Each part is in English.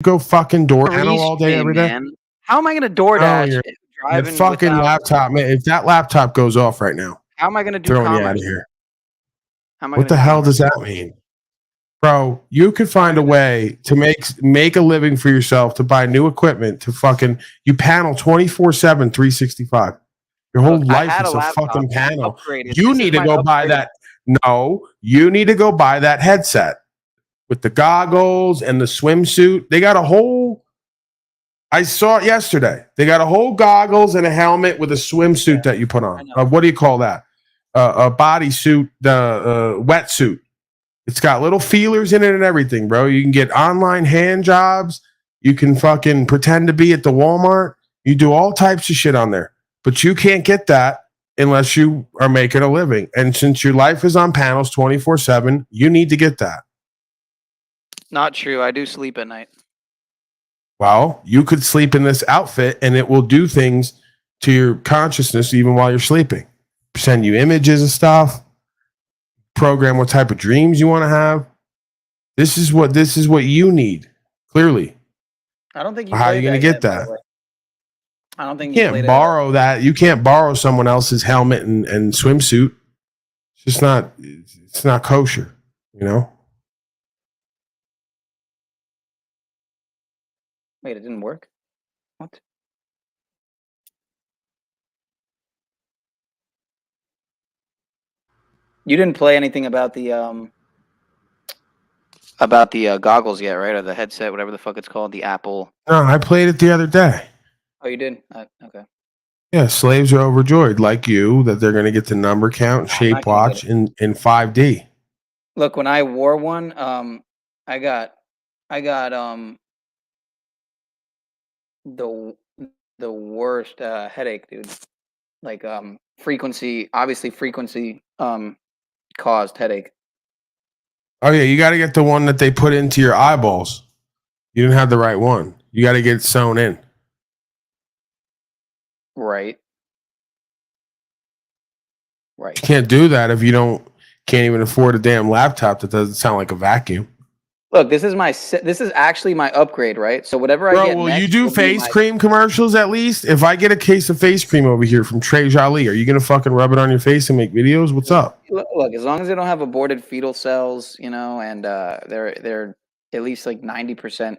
go fucking door panel all day every day? Man. How am I going to Oh, DoorDash your driving fucking without, laptop, man. If that laptop goes off right now, how am I going to do throwing you out commerce? of here. How am I What going to the do hell commerce? does that mean? Bro, you could find a way to make a living for yourself, to buy new equipment, to fucking you panel 24/7, 365. Your whole Look, I life had is a a laptop fucking panel. upgraded. You This is need to my go buy upgraded. that. No, you need to go buy that headset with the goggles and the swimsuit. They got a whole. I saw it yesterday. They got a whole goggles and a helmet with a swimsuit that you put on. What do you call that? A bodysuit, the wetsuit. It's got little feelers in it and everything, bro. You can get online hand jobs. You can fucking pretend to be at the Walmart. You do all types of shit on there. But you can't get that unless you are making a living. And since your life is on panels 24/7, you need to get that. Not true. I do sleep at night. Well, you could sleep in this outfit and it will do things to your consciousness even while you're sleeping. Send you images and stuff. Program what type of dreams you want to have. This is what you need. Clearly. I don't think you. How are you going to get that? I don't think you can't borrow that. You can't borrow someone else's helmet and swimsuit. It's just not. It's not kosher. You know. Wait, it didn't work? What? You didn't play anything about the goggles yet, right? Or the headset, whatever the fuck it's called, the Apple. No, I played it the other day. Oh, you did? Okay. Yeah, slaves are overjoyed, like you, that they're going to get the number count, shape watch in 5D. Look, when I wore one, I got the worst headache, dude. Like frequency caused headache. Oh yeah, you got to get the one that they put into your eyeballs. You didn't have the right one. You got to get it sewn in. Right. You can't do that if you can't even afford a damn laptop that doesn't sound like a vacuum. Look, this is actually my upgrade, right? So whatever I get will next, you do face cream commercials at least? If I get a case of face cream over here from Trey Jolie, are you gonna fucking rub it on your face and make videos? What's up? Look, as long as they don't have aborted fetal cells, you know, and they're at least like 90%,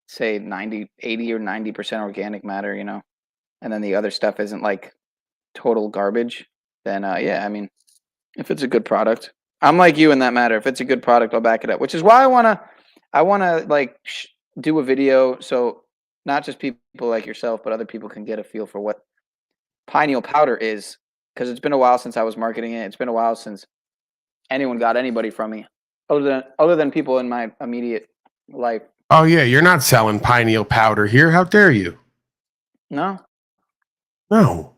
say 80 or 90% organic matter, you know, and then the other stuff isn't like total garbage, then yeah, I mean, if it's a good product. I'm like you in that matter. If it's a good product, I'll back it up. Which is why I wanna like do a video so not just people like yourself, but other people can get a feel for what pineal powder is, because it's been a while since I was marketing it. It's been a while since anyone got anybody from me, other than people in my immediate life. Oh yeah, you're not selling pineal powder here. How dare you? No. No.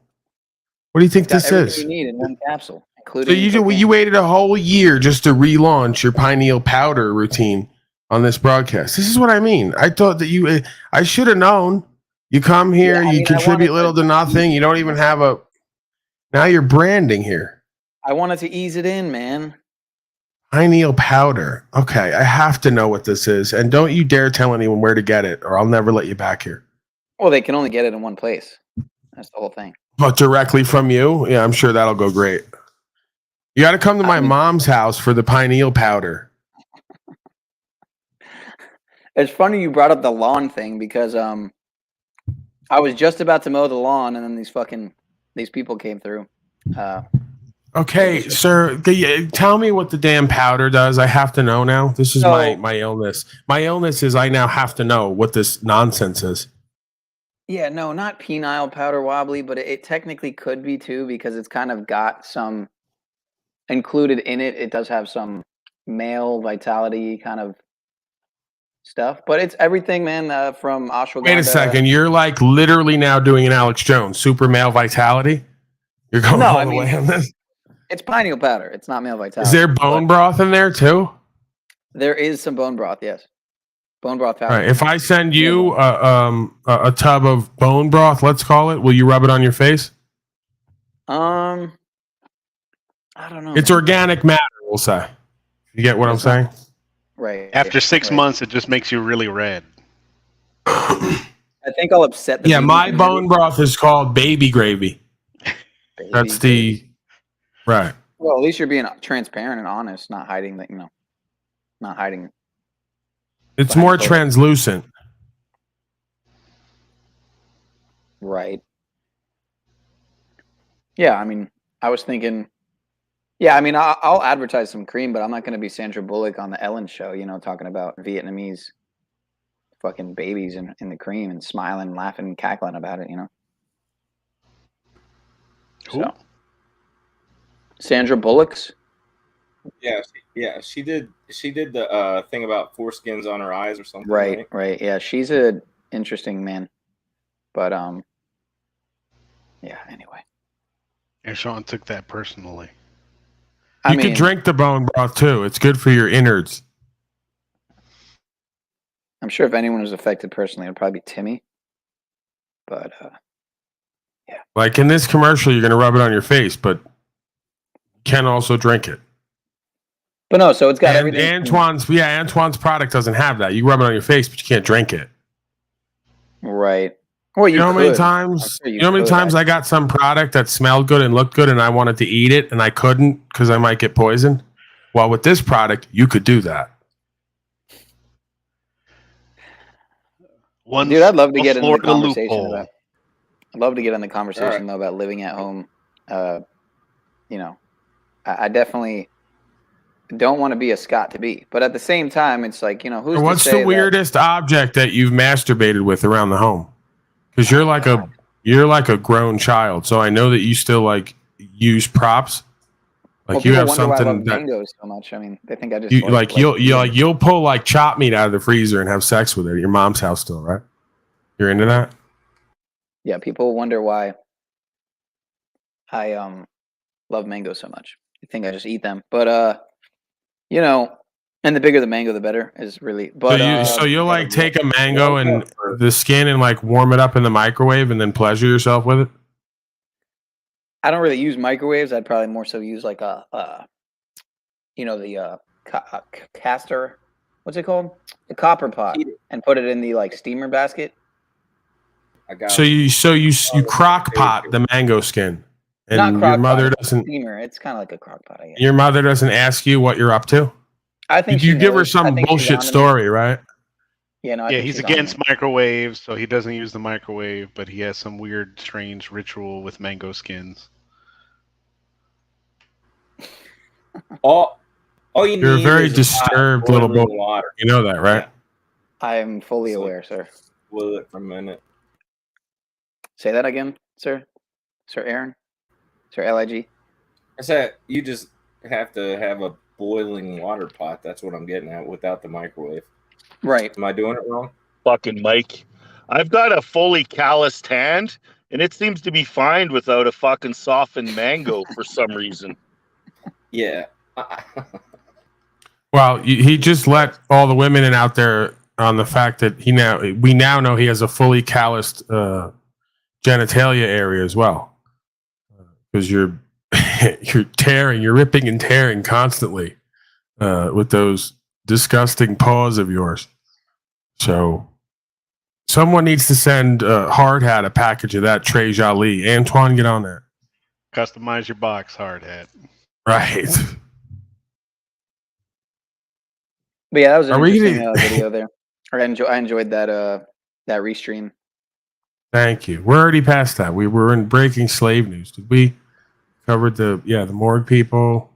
What do you think this is? You need in one capsule. So you waited a whole year just to relaunch your pineal powder routine on this broadcast. This is what I mean. I thought that I should have known. You come here, you contribute little to nothing. You don't even have now you're branding here. I wanted to ease it in, man. Pineal powder. Okay, I have to know what this is. And don't you dare tell anyone where to get it, or I'll never let you back here. Well, they can only get it in one place. That's the whole thing. But directly from you? Yeah, I'm sure that'll go great. You got to come to my mom's house for the pineal powder. It's funny you brought up the lawn thing, because I was just about to mow the lawn, and then these people came through. Okay, sir, tell me what the damn powder does. I have to know now. This is my illness. My illness is I now have to know what this nonsense is. Yeah, no, not penile powder, Wobbly, but it technically could be too, because it's kind of got some included in it. It does have some male vitality kind of stuff, but it's everything, man, from ashwagandha. Wait a second, you're like literally now doing an Alex Jones, super male vitality? You're going all the way on this? It's pineal powder. It's not male vitality. Is there bone broth in there too? There is some bone broth, yes. Bone broth powder. All right, if I send you a tub of bone broth, let's call it, will you rub it on your face? I don't know. It's organic matter, we'll say. You get what I'm saying? Right. After 6 months, it just makes you really red. I think I'll upset the Yeah, baby my community. bone broth is called baby gravy. Baby That's gravy. the right. Well, at least you're being transparent and honest, not hiding that, not hiding. It's behind more a photo. translucent. Right. Yeah, I mean, I was thinking. Yeah, I mean, I'll advertise some cream, but I'm not going to be Sandra Bullock on the Ellen show, talking about Vietnamese fucking babies in the cream and smiling, laughing, and cackling about it, Who? So, Sandra Bullock's. She did the thing about foreskins on her eyes or something. Right. Yeah, she's a interesting man, but yeah. Anyway, And Sean took that personally. You can drink the bone broth too. It's good for your innards. I'm sure if anyone was affected personally, it'd probably be Timmy. But yeah. Like in this commercial, you're gonna rub it on your face, but you can also drink it. But no, so it's got And everything. Antoine's product doesn't have that. You rub it on your face, but you can't drink it. Right. Well, You know how many times? You know how many times I got some product that smelled good and looked good, and I wanted to eat it, and I couldn't because I might get poisoned. Well, with this product, you could do that. Dude, I'd love to get into the conversation loophole. about. I'd love to get in the conversation though about living at home. I definitely don't want to be a Scott to be, but at the same time, it's like who's. What's to say the weirdest object that you've masturbated with around the home? Because you're like a grown child, so I know that you still like use props. Like you have something why I love that mangoes so much. I mean, they think I just you'll pull like chop meat out of the freezer and have sex with it at your mom's house still, right? You're into that? Yeah, people wonder why I love mangoes so much. They think I just eat them, but and the bigger the mango, the better. Is really. But so you'll like take a mango and the skin and like warm it up in the microwave and then pleasure yourself with it. I don't really use microwaves. I'd probably more so use like the caster. What's it called? The copper pot, and put it in the like steamer basket. So you crock pot the mango skin, and your mother doesn't. Steamer. It's kind of like a crock pot. I guess. Your mother doesn't ask you what you're up to. I think you give her some bullshit story, right? Yeah, no. He's against microwaves, so he doesn't use the microwave, but he has some weird, strange ritual with mango skins. You're a very disturbed little boy. Water. You know that, right? Yeah. I am fully aware, sir. Boil it for a minute. Say that again, sir. Sir Aaron. Sir Lig. I said you just have to have a boiling water pot. That's what I'm getting at without the microwave. Right. Am I doing it wrong? Fucking Mike. I've got a fully calloused hand, and it seems to be fine without a fucking softened mango for some reason. Yeah. Well, he just let all the women in out there on the fact that we now know he has a fully calloused genitalia area as well, because you're ripping and tearing constantly with those disgusting paws of yours. So someone needs to send Hard Hat a package of that Trey Jolie. Antoine, get on that. Customize your box, Hard Hat. Right. But yeah, that was an interesting video there. I enjoyed that restream. Thank you. We're already past that. We were in breaking slave news. Did we cover the morgue people?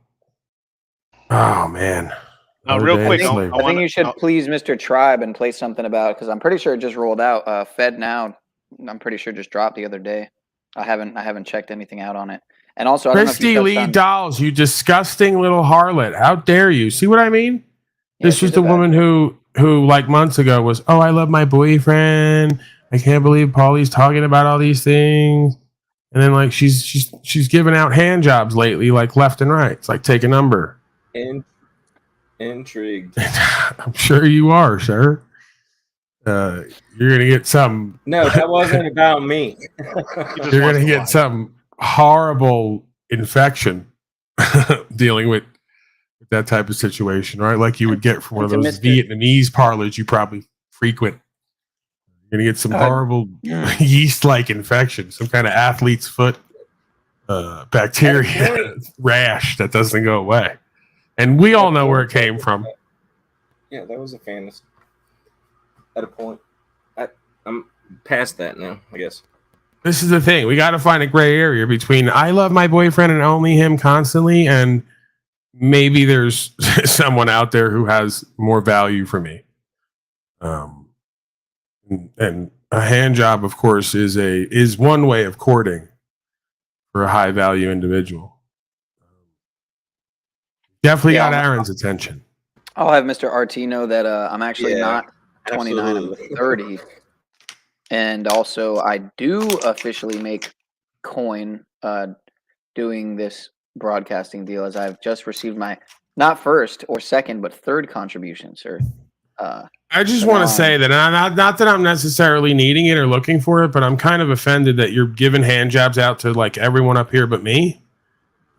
Oh man. Real quick, I think you should please Mr. Tribe and play something about, because I'm pretty sure it just rolled out. Fed Now, I'm pretty sure just dropped the other day. I haven't checked anything out on it. And also, Christy Lee Dolls, you disgusting little harlot! How dare you? See what I mean? Yeah, this is the woman who like months ago was, oh, I love my boyfriend. I can't believe Paulie's talking about all these things. And then like she's giving out hand jobs lately, like left and right. It's like take a number. Intrigued. I'm sure you are, sir. You're gonna get some. No, that wasn't about me. You're gonna get some horrible infection dealing with that type of situation, right? Like you would get from one of those Vietnamese parlors you probably frequent. You're gonna get some God. horrible yeast-like infection, some kind of athlete's foot bacteria rash that doesn't go away. And we all know where it came from. Yeah, that was a fantasy. At a point, I'm past that now, I guess. This is the thing. We got to find a gray area between I love my boyfriend and only him constantly, and maybe there's someone out there who has more value for me. And a hand job, of course, is one way of courting for a high value individual. Definitely got Aaron's attention. I'll have Mr. RT know that I'm actually not 29, absolutely. I'm 30. And also, I do officially make coin doing this broadcasting deal, as I've just received my not first or second, but third contribution, sir. I just want to say that not that I'm necessarily needing it or looking for it, but I'm kind of offended that you're giving hand jobs out to like everyone up here but me.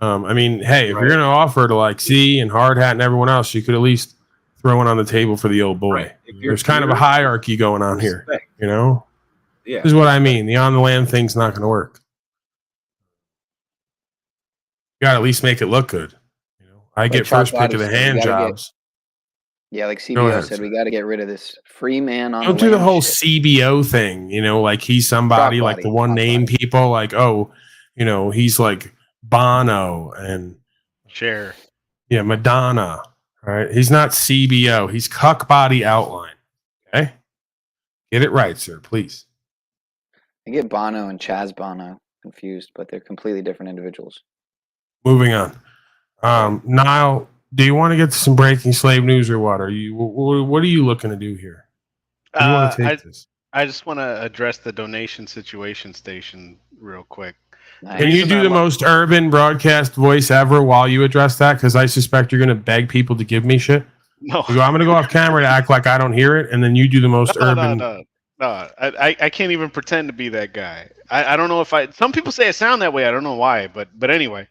I mean, hey, if you're going to offer to like C and Hard Hat and everyone else, you could at least throw one on the table for the old boy. Right. There's kind of a hierarchy going on here, you know? Yeah. This is what I mean. The on the land thing's not going to work. You got to at least make it look good. You know, I get first pick of the hand jobs. Yeah, like Go ahead, CBO said, sir. we got to get rid of this free man on Don't the do the land whole shit. CBO thing, you know, like he's somebody, Drop like body, the one drop name body. people, like, oh, you know, he's like Bono and Share. yeah, Madonna. All right. He's not CBO. He's cuck body outline. Okay. Get it right, sir, please. I get Bono and Chaz Bono confused, but they're completely different individuals. Moving on. Niall, do you want to get to some breaking slave news or what? What are you looking to do here? Where do you want to take this? I just want to address the donation situation station real quick. Nice. Can you do the most urban broadcast voice ever while you address that? Because I suspect you're going to beg people to give me shit. No, You go, I'm going to go off camera to act like I don't hear it, and then you do the most urban. No. I can't even pretend to be that guy. I don't know if some people say I sound that way. I don't know why, but anyway,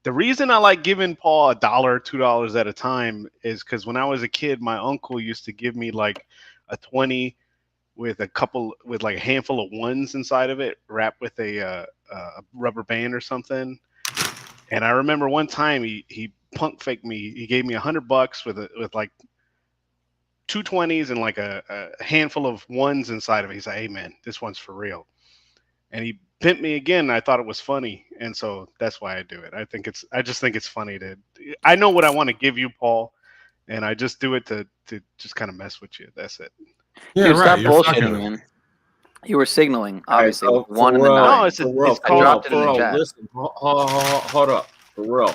the reason I like giving Paul $1, $2 at a time is because when I was a kid, my uncle used to give me like a 20 with like a handful of ones inside of it, wrapped with a rubber band or something. And I remember one time he punk faked me. He gave me $100 with like 2 20s and like a handful of ones inside of it. He's like, "Hey man, this one's for real." And he pimped me again. And I thought it was funny, and so that's why I do it. I just think it's funny I know what I want to give you, Paul, and I just do it to just kind of mess with you. That's it. Yeah, Dude, right. stop You're bullshitting, fucking- man. You were signaling, obviously, All right, with 1 and the for real, 9. No, it's for real, it's I called dropped it in the chat. Listen, hold up, for real.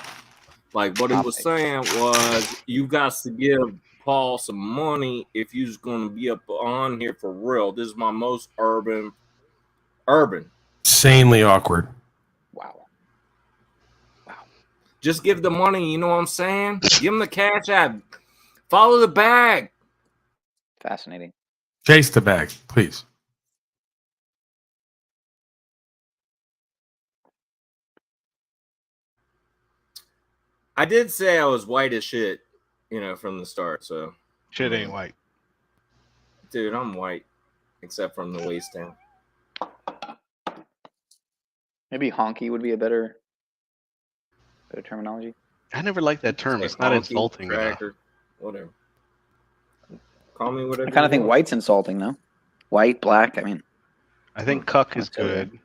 Like what he was saying was, you got to give Paul some money if you're going to be up on here for real. This is my most urban. Insanely awkward. Wow. Just give the money. You know what I'm saying? Give him the cash app. Follow the bag. Fascinating. Chase the bag, please. I did say I was white as shit, from the start. So shit ain't white. Dude, I'm white, except from the waist down. Maybe honky would be a better terminology. I never liked that term. It's not Honky, insulting enough. cracker, whatever. Call me whatever. I kind you of think want. white's insulting, though. White, black, I mean. I think cuck is I'll tell you. good.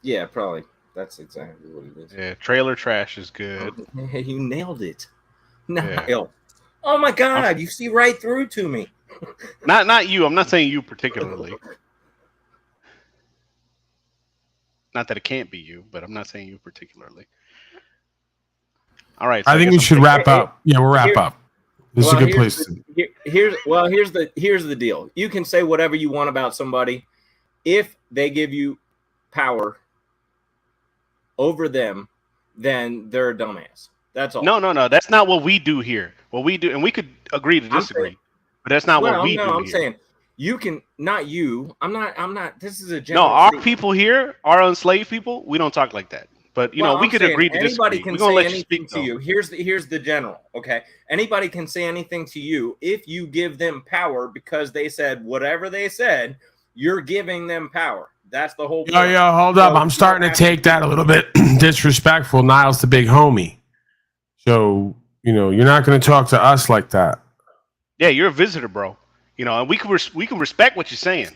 Yeah, probably. That's exactly what it is. Yeah, trailer trash is good. Hey, you nailed it. No. Yeah. Oh my God! You see right through to me. Not you. I'm not saying you particularly. Not that it can't be you, but I'm not saying you particularly. All right. So I think we should wrap up. Yeah, we'll wrap up. This is a good place. Here's the deal. You can say whatever you want about somebody. If they give you power over them, then they're a dumbass. That's all. No. That's not what we do here. What we do, and we could agree to disagree, but that's not what we do I'm here. saying you can, not you. I'm not. This is a No, general our statement. people here, our enslaved people, we don't talk like that. But we I'm could saying agree to anybody disagree. can We're gonna say let you anything speak to you. Here's the general. Okay, anybody can say anything to you if you give them power because they said whatever they said. You're giving them power. That's the whole point. Yo, hold up. So I'm starting to take that a little bit disrespectful. Niall's the big homie. So, you're not going to talk to us like that. Yeah, you're a visitor, bro. And we can respect what you're saying.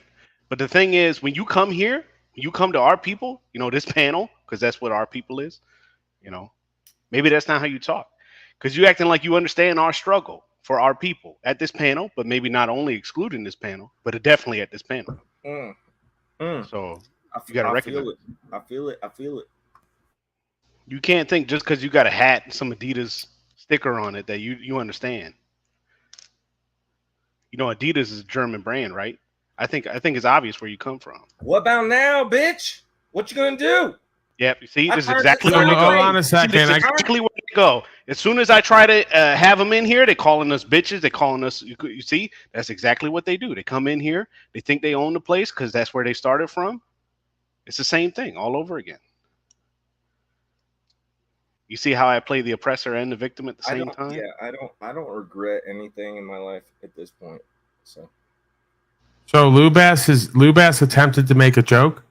But the thing is, when you come here, when you come to our people, this panel, because that's what our people is, maybe that's not how you talk. Because you acting like you understand our struggle for our people at this panel, but maybe not only excluding this panel, but definitely at this panel. So you got to recognize it. I feel it. You can't think just because you got a hat and some Adidas sticker on it that you understand. Adidas is a German brand, right? I think it's obvious where you come from. What about now, bitch? What you gonna do? Yep. You see, this is heard exactly this where they Hold go. on a second. This is exactly where they go. As soon as I try to have them in here, they're calling us bitches. They're calling us. You see, that's exactly what they do. They come in here. They think they own the place because that's where they started from. It's the same thing all over again. You see how I play the oppressor and the victim at the same time? Yeah, I don't regret anything in my life at this point. So Lou Bass attempted to make a joke.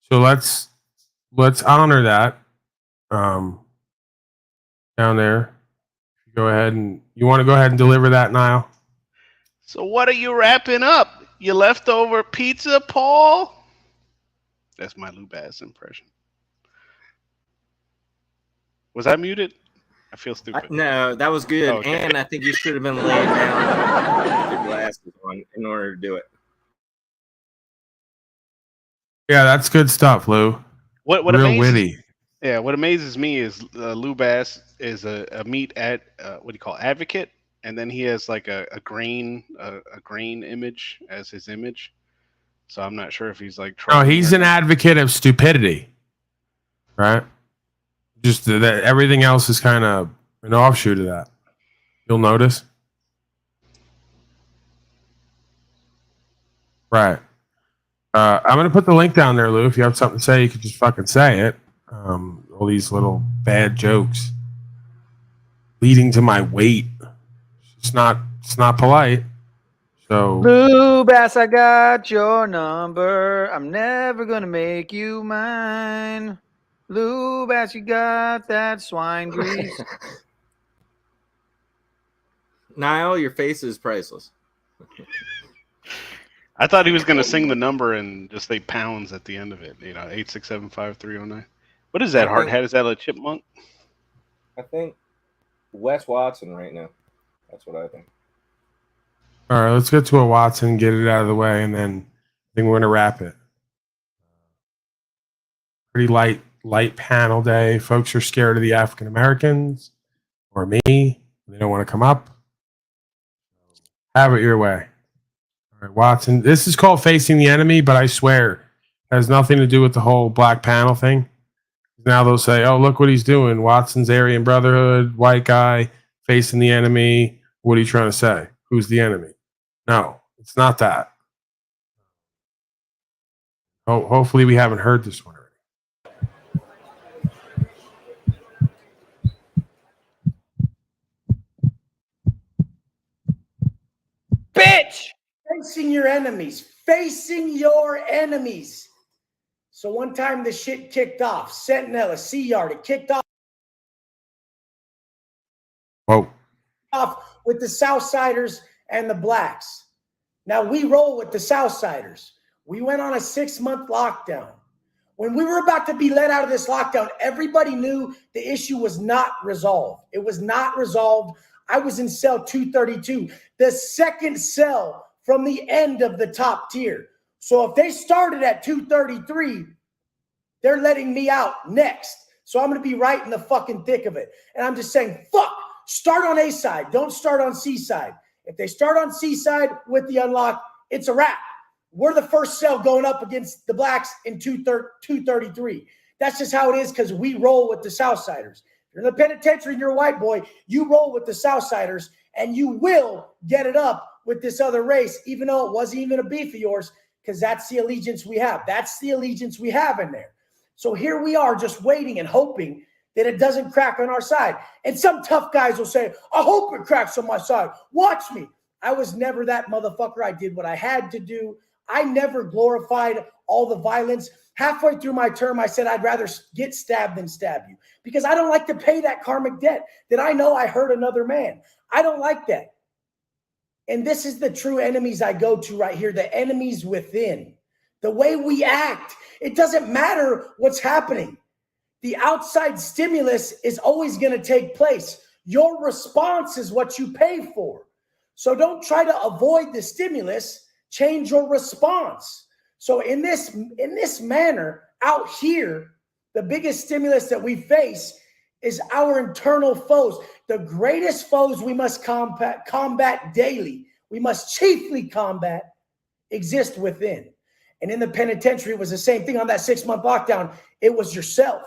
So let's honor that. Down there. You want to go ahead and deliver that, Niall? So what are you wrapping up? Your leftover pizza, Paul? That's my Lou Bass impression. Was I muted? I feel stupid. No, that was good. Okay. And I think you should have been laying down with your glasses on in order to do it. Yeah, that's good stuff, Lou. What Real amazes, witty. Yeah, what amazes me is Lou Bass is a meat advocate, and then he has like a grain image as his image. So I'm not sure if he's like. No, he's an advocate of stupidity, right? Just that everything else is kind of an offshoot of that. You'll notice, right? I'm going to put the link down there, Lou. If you have something to say, you can just fucking say it. All these little bad jokes leading to my weight. It's not polite. So Lou Bass, I got your number. I'm never gonna make you mine. Lou Bass, you got that swine grease. Niall, your face is priceless. I thought he was going to sing the number and just say pounds at the end of it. 8675309. What is that hard hat? Is that a chipmunk? I think Wes Watson right now. That's what I think. all right, let's get to a Watson, get it out of the way, and then I think we're going to wrap it. Pretty light panel day. Folks are scared of the African Americans or me. They don't want to come up. Have it your way. All right, Watson. This is called Facing the Enemy, but I swear it has nothing to do with the whole black panel thing. Now they'll say, oh, look what he's doing. Watson's Aryan Brotherhood, white guy, facing the enemy. What are you trying to say? Who's the enemy? No, it's not that. Hopefully we haven't heard this one already. Bitch! Facing your enemies. Facing your enemies. So one time the shit kicked off. Sentinel, a Sea Yard, it kicked Whoa. off with the Southsiders and the blacks. Now we roll with the Southsiders. We went on a 6-month lockdown. When we were about to be let out of this lockdown, everybody knew the issue was not resolved. It was not resolved. I was in cell 232, the second cell from the end of the top tier. So if they started at 233, they're letting me out next. So I'm going to be right in the fucking thick of it. And I'm just saying, fuck, start on A side. Don't start on C side. If they start on C side with the unlock, it's a wrap. We're the first cell going up against the blacks in 233. That's just how it is because we roll with the Southsiders. If you're in the penitentiary and you're a white boy, you roll with the Southsiders and you will get it up with this other race, even though it wasn't even a beef of yours, because that's the allegiance we have. That's the allegiance we have in there. So here we are just waiting and hoping that it doesn't crack on our side. And some tough guys will say, I hope it cracks on my side. Watch me. I was never that motherfucker. I did what I had to do. I never glorified all the violence. Halfway through my term, I said I'd rather get stabbed than stab you because I don't like to pay that karmic debt that I know I hurt another man. I don't like that. And this is the true enemies I go to right here, the enemies within. The way we act, it doesn't matter what's happening. The outside stimulus is always going to take place. Your response is what you pay for. So don't try to avoid the stimulus, change your response. So in this manner out here, the biggest stimulus that we face is our internal foes. The greatest foes we must combat daily, we must chiefly combat, exist within. And in the penitentiary, it was the same thing on that 6-month lockdown. It was yourself.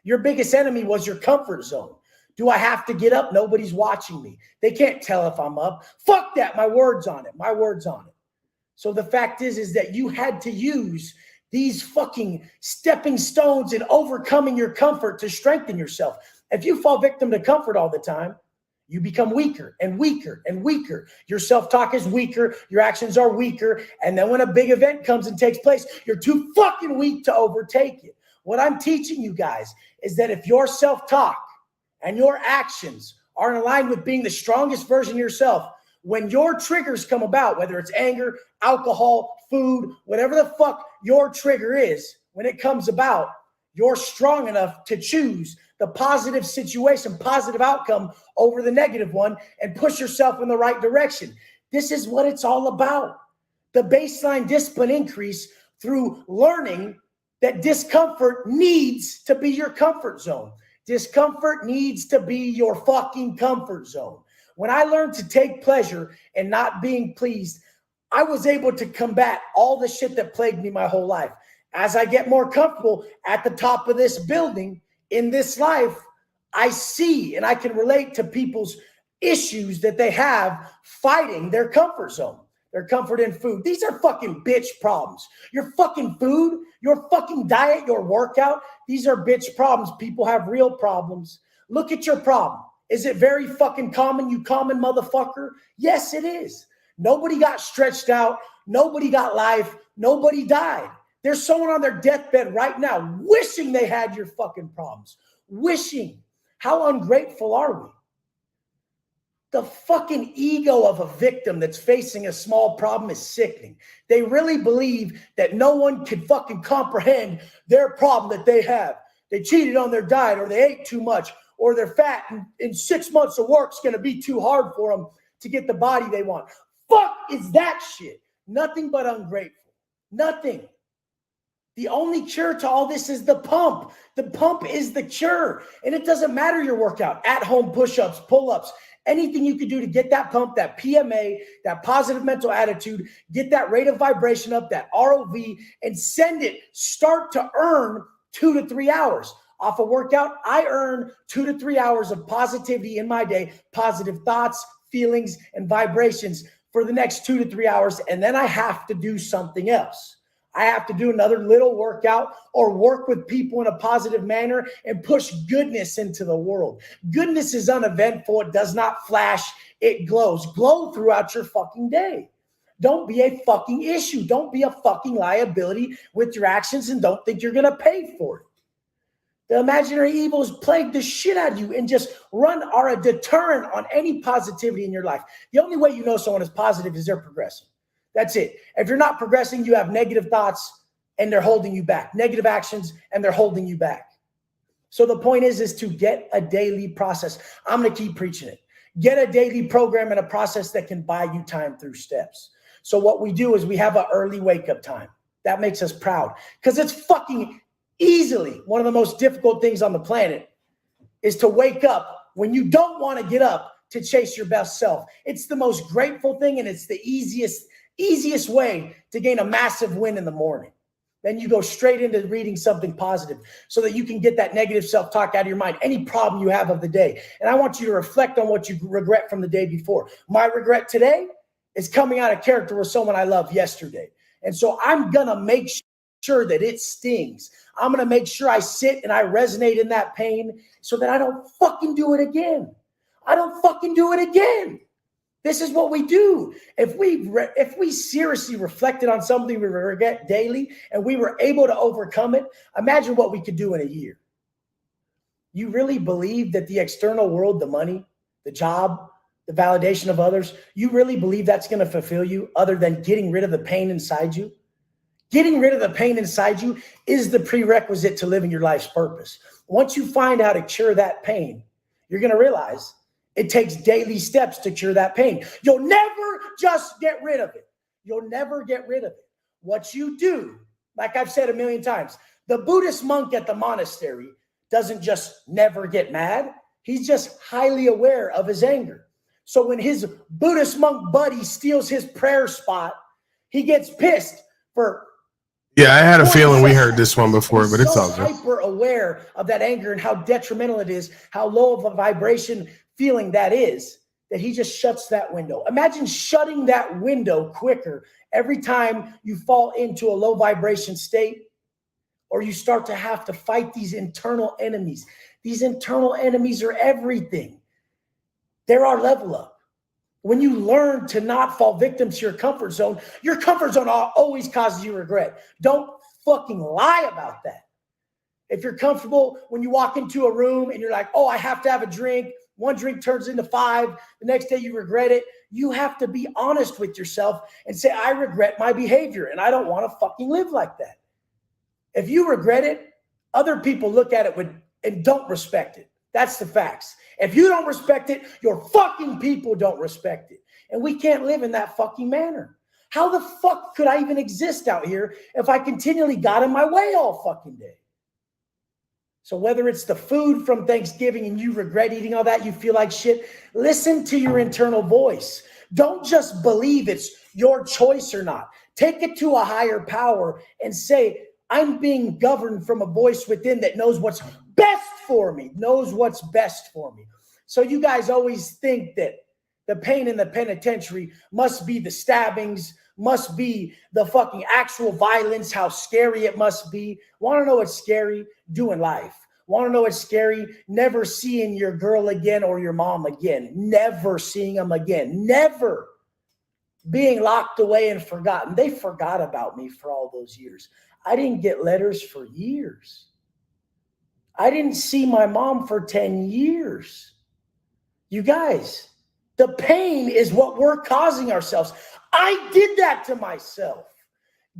Your biggest enemy was your comfort zone. Do I have to get up? Nobody's watching me. They can't tell if I'm up. Fuck that. My word's on it. My word's on it. So the fact is that you had to use these fucking stepping stones and overcoming your comfort to strengthen yourself. If you fall victim to comfort all the time, you become weaker and weaker and weaker. Your self-talk is weaker. Your actions are weaker. And then when a big event comes and takes place, you're too fucking weak to overtake it. What I'm teaching you guys is that if your self-talk and your actions are in line with being the strongest version of yourself, when your triggers come about, whether it's anger, alcohol, food, whatever the fuck your trigger is, when it comes about, you're strong enough to choose the positive situation, positive outcome over the negative one and push yourself in the right direction. This is what it's all about. The baseline discipline increase through learning that discomfort needs to be your comfort zone. Discomfort needs to be your fucking comfort zone. When I learned to take pleasure in not being pleased, I was able to combat all the shit that plagued me my whole life. As I get more comfortable at the top of this building in this life, I see and I can relate to people's issues that they have fighting their comfort zone, their comfort in food. These are fucking bitch problems. Your fucking food, your fucking diet, your workout, these are bitch problems. People have real problems. Look at your problem. Is it very fucking common, you common motherfucker? Yes, it is. Nobody got stretched out. Nobody got life. Nobody died. There's someone on their deathbed right now wishing they had your fucking problems. Wishing. How ungrateful are we? The fucking ego of a victim that's facing a small problem is sickening. They really believe that no one can fucking comprehend their problem that they have. They cheated on their diet, or they ate too much, or they're fat, and in 6 months of work's going to be too hard for them to get the body they want. Fuck is that shit? Nothing but ungrateful. Nothing. The only cure to all this is the pump. The pump is the cure. And it doesn't matter your workout, at-home push-ups, pull-ups, anything you can do to get that pump, that PMA, that positive mental attitude, get that rate of vibration up, that ROV, and send it. Start to earn 2 to 3 hours. Off a workout, I earn 2 to 3 hours of positivity in my day, positive thoughts, feelings, and vibrations for the next 2 to 3 hours. And then I have to do something else. I have to do another little workout or work with people in a positive manner and push goodness into the world. Goodness is uneventful. It does not flash. It glows. Glow throughout your fucking day. Don't be a fucking issue. Don't be a fucking liability with your actions and don't think you're going to pay for it. The imaginary evils plague the shit out of you and just are a deterrent on any positivity in your life. The only way you know someone is positive is they're progressing. That's it. If you're not progressing, you have negative thoughts and they're holding you back. Negative actions and they're holding you back. So the point is to get a daily process. I'm going to keep preaching it. Get a daily program and a process that can buy you time through steps. So what we do is we have an early wake-up time. That makes us proud because it's fucking easily one of the most difficult things on the planet is to wake up when you don't want to get up to chase your best self. It's the most grateful thing and it's the easiest way to gain a massive win in the morning. Then you go straight into reading something positive so that you can get that negative self-talk out of your mind, any problem you have of the day. And I want you to reflect on what you regret from the day before. My regret today is coming out of character with someone I loved yesterday. And so I'm going to make sure that it stings. I'm going to make sure I sit and I resonate in that pain so that I don't fucking do it again. I don't fucking do it again. This is what we do. If we seriously reflected on something we regret daily and we were able to overcome it, imagine what we could do in a year. You really believe that the external world, the money, the job, the validation of others, you really believe that's going to fulfill you other than getting rid of the pain inside you? Getting rid of the pain inside you is the prerequisite to living your life's purpose. Once you find how to cure that pain, you're going to realize it takes daily steps to cure that pain. You'll never just get rid of it. You'll never get rid of it. What you do, like I've said a million times, the Buddhist monk at the monastery doesn't just never get mad. He's just highly aware of his anger. So when his Buddhist monk buddy steals his prayer spot, he gets pissed for. Yeah, I had a feeling we heard this one before, but it's all good. Hyper aware of that anger and how detrimental it is, how low of a vibration feeling that is, that he just shuts that window. Imagine shutting that window quicker every time you fall into a low vibration state, or you start to have to fight these internal enemies. These internal enemies are everything. They're our level up. When you learn to not fall victim to your comfort zone always causes you regret. Don't fucking lie about that. If you're comfortable when you walk into a room and you're like, oh, I have to have a drink. One drink turns into 5. The next day you regret it. You have to be honest with yourself and say, I regret my behavior and I don't want to fucking live like that. If you regret it, other people look at it and don't respect it. That's the facts. If you don't respect it, your fucking people don't respect it. And we can't live in that fucking manner. How the fuck could I even exist out here if I continually got in my way all fucking day? So whether it's the food from Thanksgiving and you regret eating all that, you feel like shit, listen to your internal voice. Don't just believe it's your choice or not. Take it to a higher power and say, I'm being governed from a voice within that knows what's best for me, knows what's best for me. So you guys always think that the pain in the penitentiary must be the stabbings, must be the fucking actual violence, how scary it must be. Want to know what's scary? Doing life. Want to know what's scary? Never seeing your girl again or your mom again. Never seeing them again. Never being locked away and forgotten. They forgot about me for all those years. I didn't get letters for years. I didn't see my mom for 10 years. You guys, the pain is what we're causing ourselves. I did that to myself.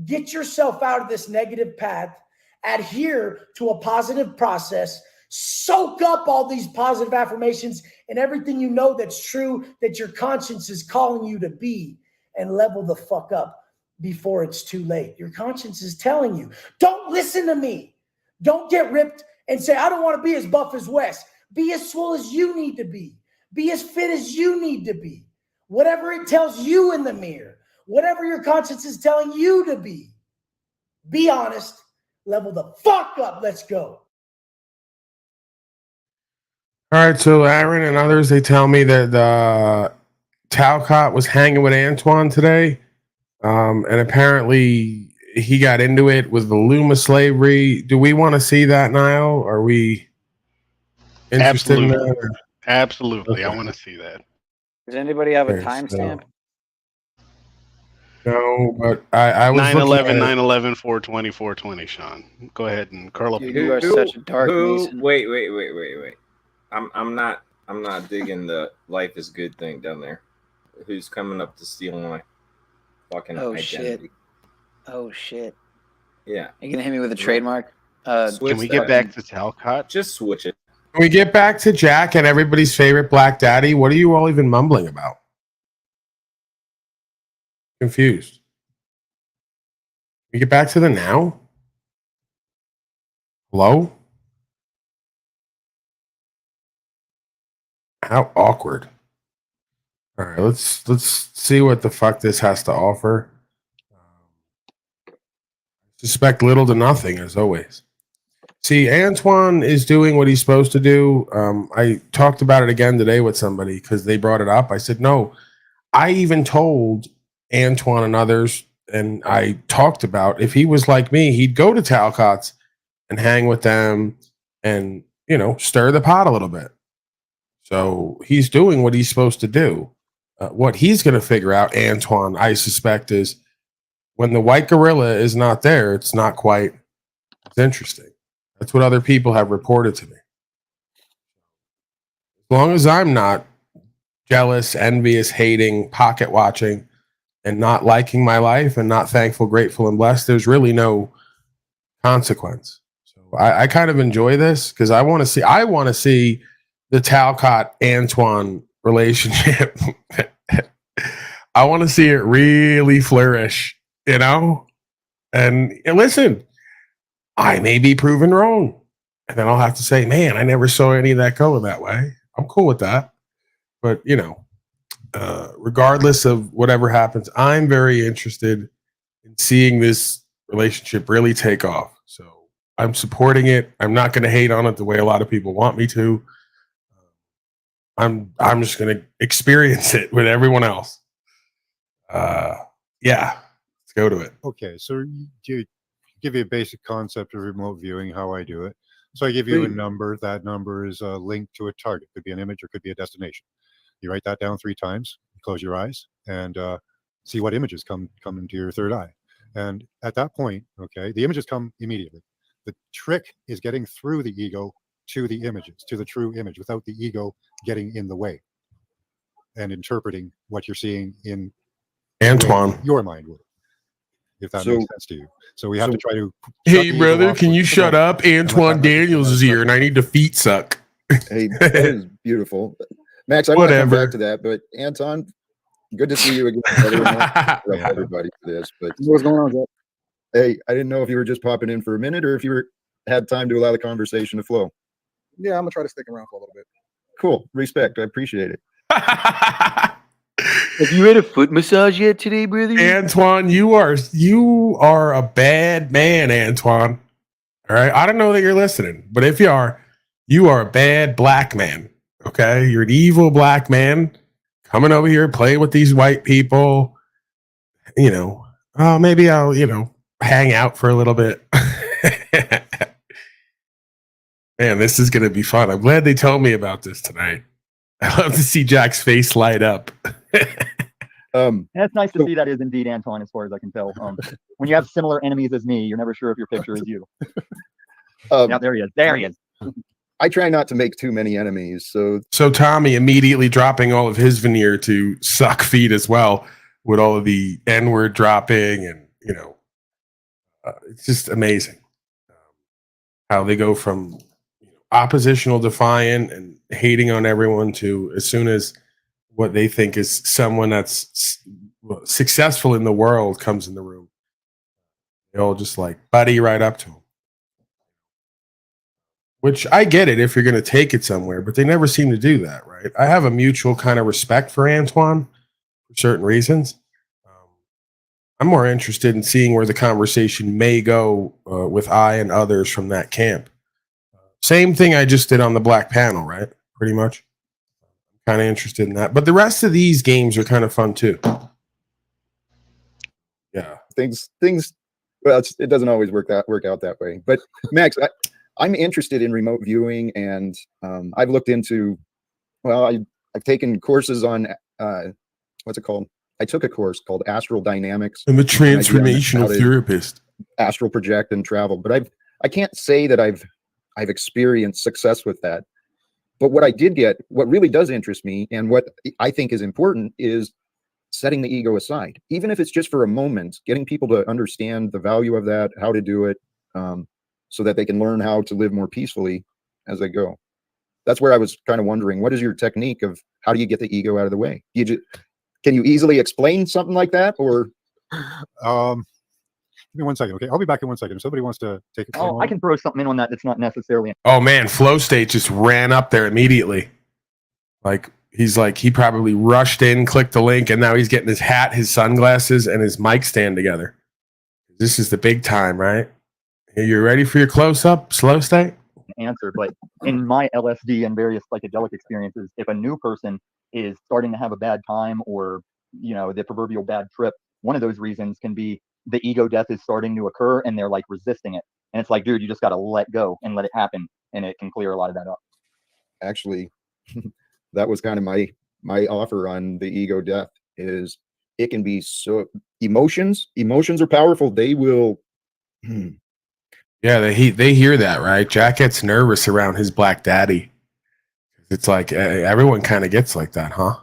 Get yourself out of this negative path. Adhere to a positive process. Soak up all these positive affirmations and everything you know that's true, that your conscience is calling you to be, and level the fuck up before it's too late. Your conscience is telling you, don't listen to me. Don't get ripped and say, I don't want to be as buff as Wes. Be as swole as you need to be. Be as fit as you need to be. Whatever it tells you in the mirror, whatever your conscience is telling you to be honest, level the fuck up. Let's go. All right, so Aaron and others, they tell me that Talcott was hanging with Antoine today, and apparently he got into it with the Luma slavery. Do we want to see that, Niall? Are we interested in that? Absolutely. Okay. I want to see that. Does anybody have a Okay, timestamp? No, but I was 9/11, 9/11. 9/11, 4/20, 4/20, Sean. Go ahead and curl up. You in are such a dark Mason. Wait. I'm not digging the life is good thing down there. Who's coming up to steal my fucking identity? Oh shit. Yeah. Are you gonna hit me with a trademark? Switch Can we that. get back to Talcott? Just switch it. Can we get back to Jack and everybody's favorite Black Daddy? What are you all even mumbling about? Confused. Can we get back to the now? Hello? How awkward. All right, let's see what the fuck this has to offer. Suspect little to nothing, as always. See, Antoine is doing what he's supposed to do. I talked about it again today with somebody because they brought it up. I said, no, I even told Antoine and others, and I talked about if he was like me, he'd go to Talcott's and hang with them and, stir the pot a little bit. So he's doing what he's supposed to do. what he's going to figure out, Antoine, I suspect, is when the white gorilla is not there, it's not quite as interesting. That's what other people have reported to me. As long as I'm not jealous, envious, hating, pocket watching, and not liking my life and not thankful, grateful, and blessed, there's really no consequence. So I kind of enjoy this because I want to see the Talcott Antoine relationship. I want to see it really flourish, and listen, I may be proven wrong, and then I'll have to say, man, I never saw any of that going that way. I'm cool with that. But regardless of whatever happens, I'm very interested in seeing this relationship really take off. So I'm supporting it. I'm not going to hate on it the way a lot of people want me to. I'm just going to experience it with everyone else. Yeah, let's go to it. Okay, so to give you a basic concept of remote viewing, how I do it. So I give you a number. That number is linked to a target. Could be an image or could be a destination. You write that down 3 times, close your eyes, and see what images come into your third eye. And at that point, okay, the images come immediately. The trick is getting through the ego to the images, to the true image, without the ego getting in the way and interpreting what you're seeing in Antoine, your mind will, if that makes sense to you. So we have to try to. Hey, brother, can you shut up? Antoine Daniels is here, and I need to feet suck. Hey, that is beautiful. Max, I want to come back to that, but Anton, good to see you again. Everybody for this, but what's going on, Zach? Hey, I didn't know if you were just popping in for a minute or if you had time to allow the conversation to flow. Yeah, I'm gonna try to stick around for a little bit. Cool, respect. I appreciate it. Have you had a foot massage yet today, brother? Antoine, you are a bad man, Antoine. All right, I don't know that you're listening, but if you are a bad black man. Okay, you're an evil black man coming over here playing with these white people. Maybe I'll hang out for a little bit. Man, this is gonna be fun. I'm glad they told me about this tonight. I love to see Jack's face light up. That's nice to see. That is indeed Antoine, as far as I can tell. When you have similar enemies as me, you're never sure if your picture is you. Now there he is. There he is. I try not to make too many enemies. So Tommy immediately dropping all of his veneer to suck feet as well, with all of the N-word dropping, and it's just amazing how they go from oppositional, defiant, and hating on everyone to, as soon as what they think is someone that's successful in the world comes in the room, they all just buddy right up to him. Which I get it if you're going to take it somewhere, but they never seem to do that, right? I have a mutual kind of respect for Antoine for certain reasons. I'm more interested in seeing where the conversation may go with I and others from that camp. Same thing I just did on the black panel, right? Pretty much. I'm kind of interested in that. But the rest of these games are kind of fun too. Yeah. Things. Well, it doesn't always work out that way. But Max, I'm interested in remote viewing, and I've looked into. Well, I've taken courses on what's it called? I took a course called Astral Dynamics. I'm a transformational therapist. Astral project and travel, but I can't say that I've experienced success with that. But what I did get, what really does interest me, and what I think is important, is setting the ego aside, even if it's just for a moment, getting people to understand the value of that, how to do it, so that they can learn how to live more peacefully as they go. That's where I was kind of wondering, what is your technique of how do you get the ego out of the way? Can you easily explain something like that, or? Give me 1 second, okay? I'll be back in 1 second. If somebody wants to take it. I can throw something in on that. That's not necessarily. Oh man, Flow State just ran up there immediately. He probably rushed in, clicked the link, and now he's getting his hat, his sunglasses, and his mic stand together. This is the big time, right? Are you ready for your close-up, Slow State? Answer, but in my LSD and various psychedelic experiences, if a new person is starting to have a bad time, or the proverbial bad trip, one of those reasons can be the ego death is starting to occur, and they're resisting it. And it's dude, you just got to let go and let it happen, and it can clear a lot of that up. Actually, that was kind of my my offer on the ego death is it can be so emotions are powerful. They will Yeah, they hear that, right? Jack gets nervous around his black daddy. It's like everyone kind of gets like that, huh?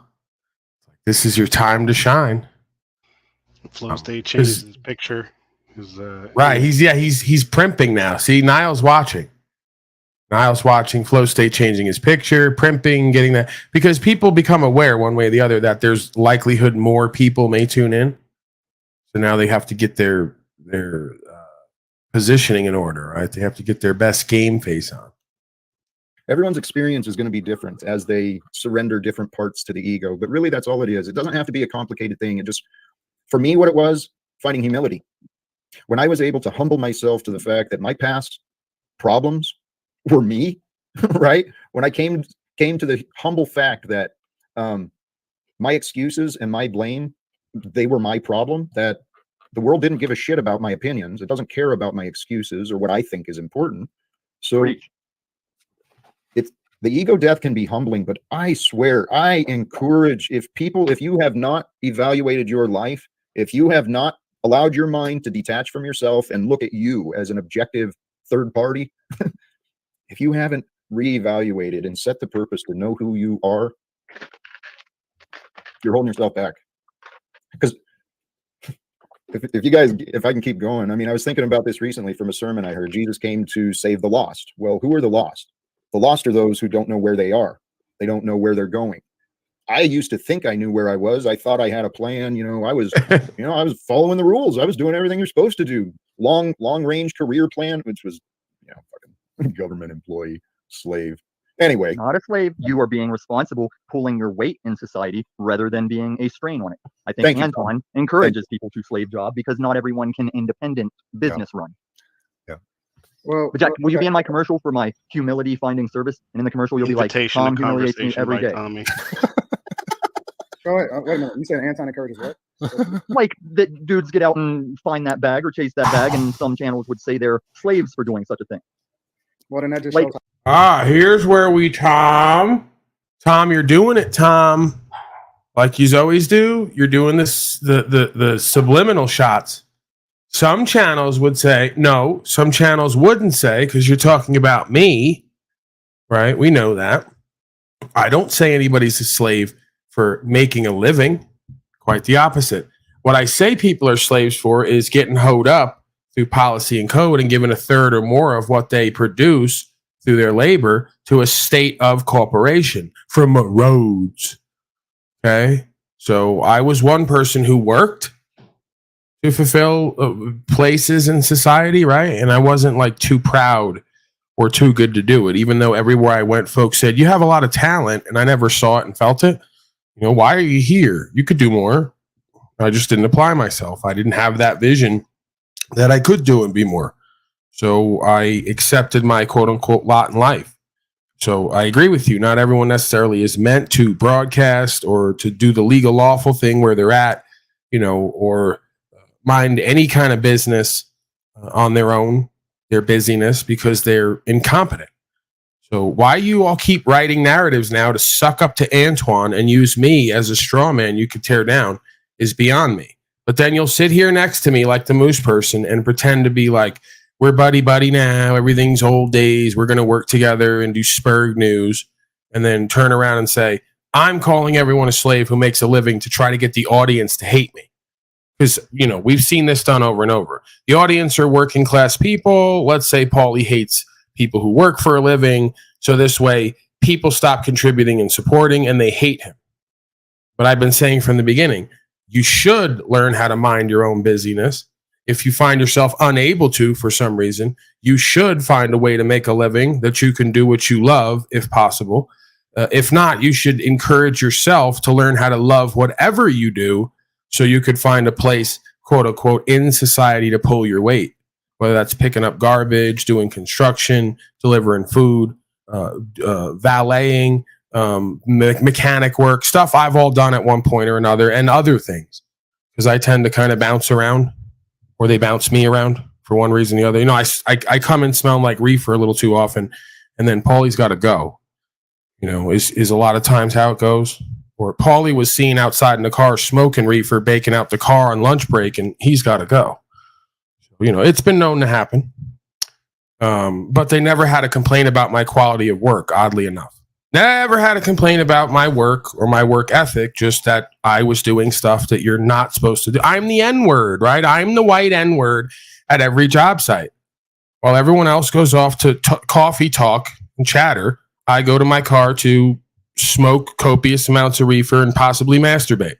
This is your time to shine. Flow State changes his picture. Right. He's primping now. See, Niall's watching. Flow State changing his picture, primping, getting that, because people become aware one way or the other that there's likelihood more people may tune in. So now they have to get their positioning in order, right? They have to get their best game face on. Everyone's experience is going to be different as they surrender different parts to the ego, but really that's all it is. It doesn't have to be a complicated thing. It just, for me, what it was, finding humility. When I was able to humble myself to the fact that my past problems were me, right? When I came to the humble fact that my excuses and my blame, they were my problem, that the world didn't give a shit about my opinions. It doesn't care about my excuses or what I think is important. So the ego death can be humbling, but I swear, I encourage, if you have not evaluated your life, if you have not allowed your mind to detach from yourself and look at you as an objective third party, if you haven't reevaluated and set the purpose to know who you are, you're holding yourself back. Because if I can keep going, I mean, I was thinking about this recently from a sermon I heard. Jesus came to save the lost. Well, who are the lost? The lost are those who don't know where they are. They don't know where they're going. I used to think I knew where I was. I thought I had a plan. I was following the rules. I was doing everything you're supposed to do. Long range career plan, which was, fucking government employee, slave. Anyway, not a slave. You are being responsible, pulling your weight in society rather than being a strain on it. I think Anton encourages people to slave job because not everyone can independent business run. Well, but Jack, will you be in my commercial for my humility finding service? And in the commercial, you'll be like, Tom humiliates me every day. Wait a minute. You said Anton encourages what? Like that dudes get out and find that bag or chase that bag, and some channels would say they're slaves for doing such a thing. Well, then that just like, shows. Here's where Tom, you're doing it, Tom. Like you always do. You're doing this, the subliminal shots. Some channels would say no. Some channels wouldn't say, because you're talking about me, right? We know that. I don't say anybody's a slave for making a living. Quite the opposite. What I say people are slaves for is getting hoed up through policy and code and given a third or more of what they produce through their labor to a state of corporation from roads. Okay. So I was one person who worked to fulfill places in society, right? And I wasn't like too proud or too good to do it, even though everywhere I went, folks said, you have a lot of talent, and I never saw it and felt it. Why are you here? You could do more. I just didn't apply myself. I didn't have that vision that I could do and be more. So I accepted my quote unquote lot in life. So I agree with you. Not everyone necessarily is meant to broadcast or to do the legal lawful thing where they're at, or mind any kind of business on their own, their busyness, because they're incompetent. So why you all keep writing narratives now to suck up to Antoine and use me as a straw man you could tear down is beyond me. But then you'll sit here next to me like the moose person and pretend to be like, we're buddy now, everything's old days, we're going to work together and do Spurg news, and then turn around and say, I'm calling everyone a slave who makes a living to try to get the audience to hate me. Because, we've seen this done over and over. The audience are working class people. Let's say Paulie hates people who work for a living. So this way, people stop contributing and supporting, and they hate him. But I've been saying from the beginning, you should learn how to mind your own busyness. If you find yourself unable to, for some reason, you should find a way to make a living that you can do what you love, if possible. If not, you should encourage yourself to learn how to love whatever you do, so you could find a place, quote unquote, in society to pull your weight, whether that's picking up garbage, doing construction, delivering food, valeting, mechanic work, stuff I've all done at one point or another, and other things, because I tend to kind of bounce around, or they bounce me around for one reason or the other. I come and smell like reefer a little too often, and then Paulie's got to go. Is a lot of times how it goes. Or Paulie was seen outside in the car smoking reefer, baking out the car on lunch break, and he's got to go. You know, it's been known to happen. But they never had a complaint about my quality of work, oddly enough. Never had a complaint about my work or my work ethic, just that I was doing stuff that you're not supposed to do. I'm the N-word, right? I'm the white N-word at every job site. While everyone else goes off to coffee talk and chatter, I go to my car to smoke copious amounts of reefer and possibly masturbate.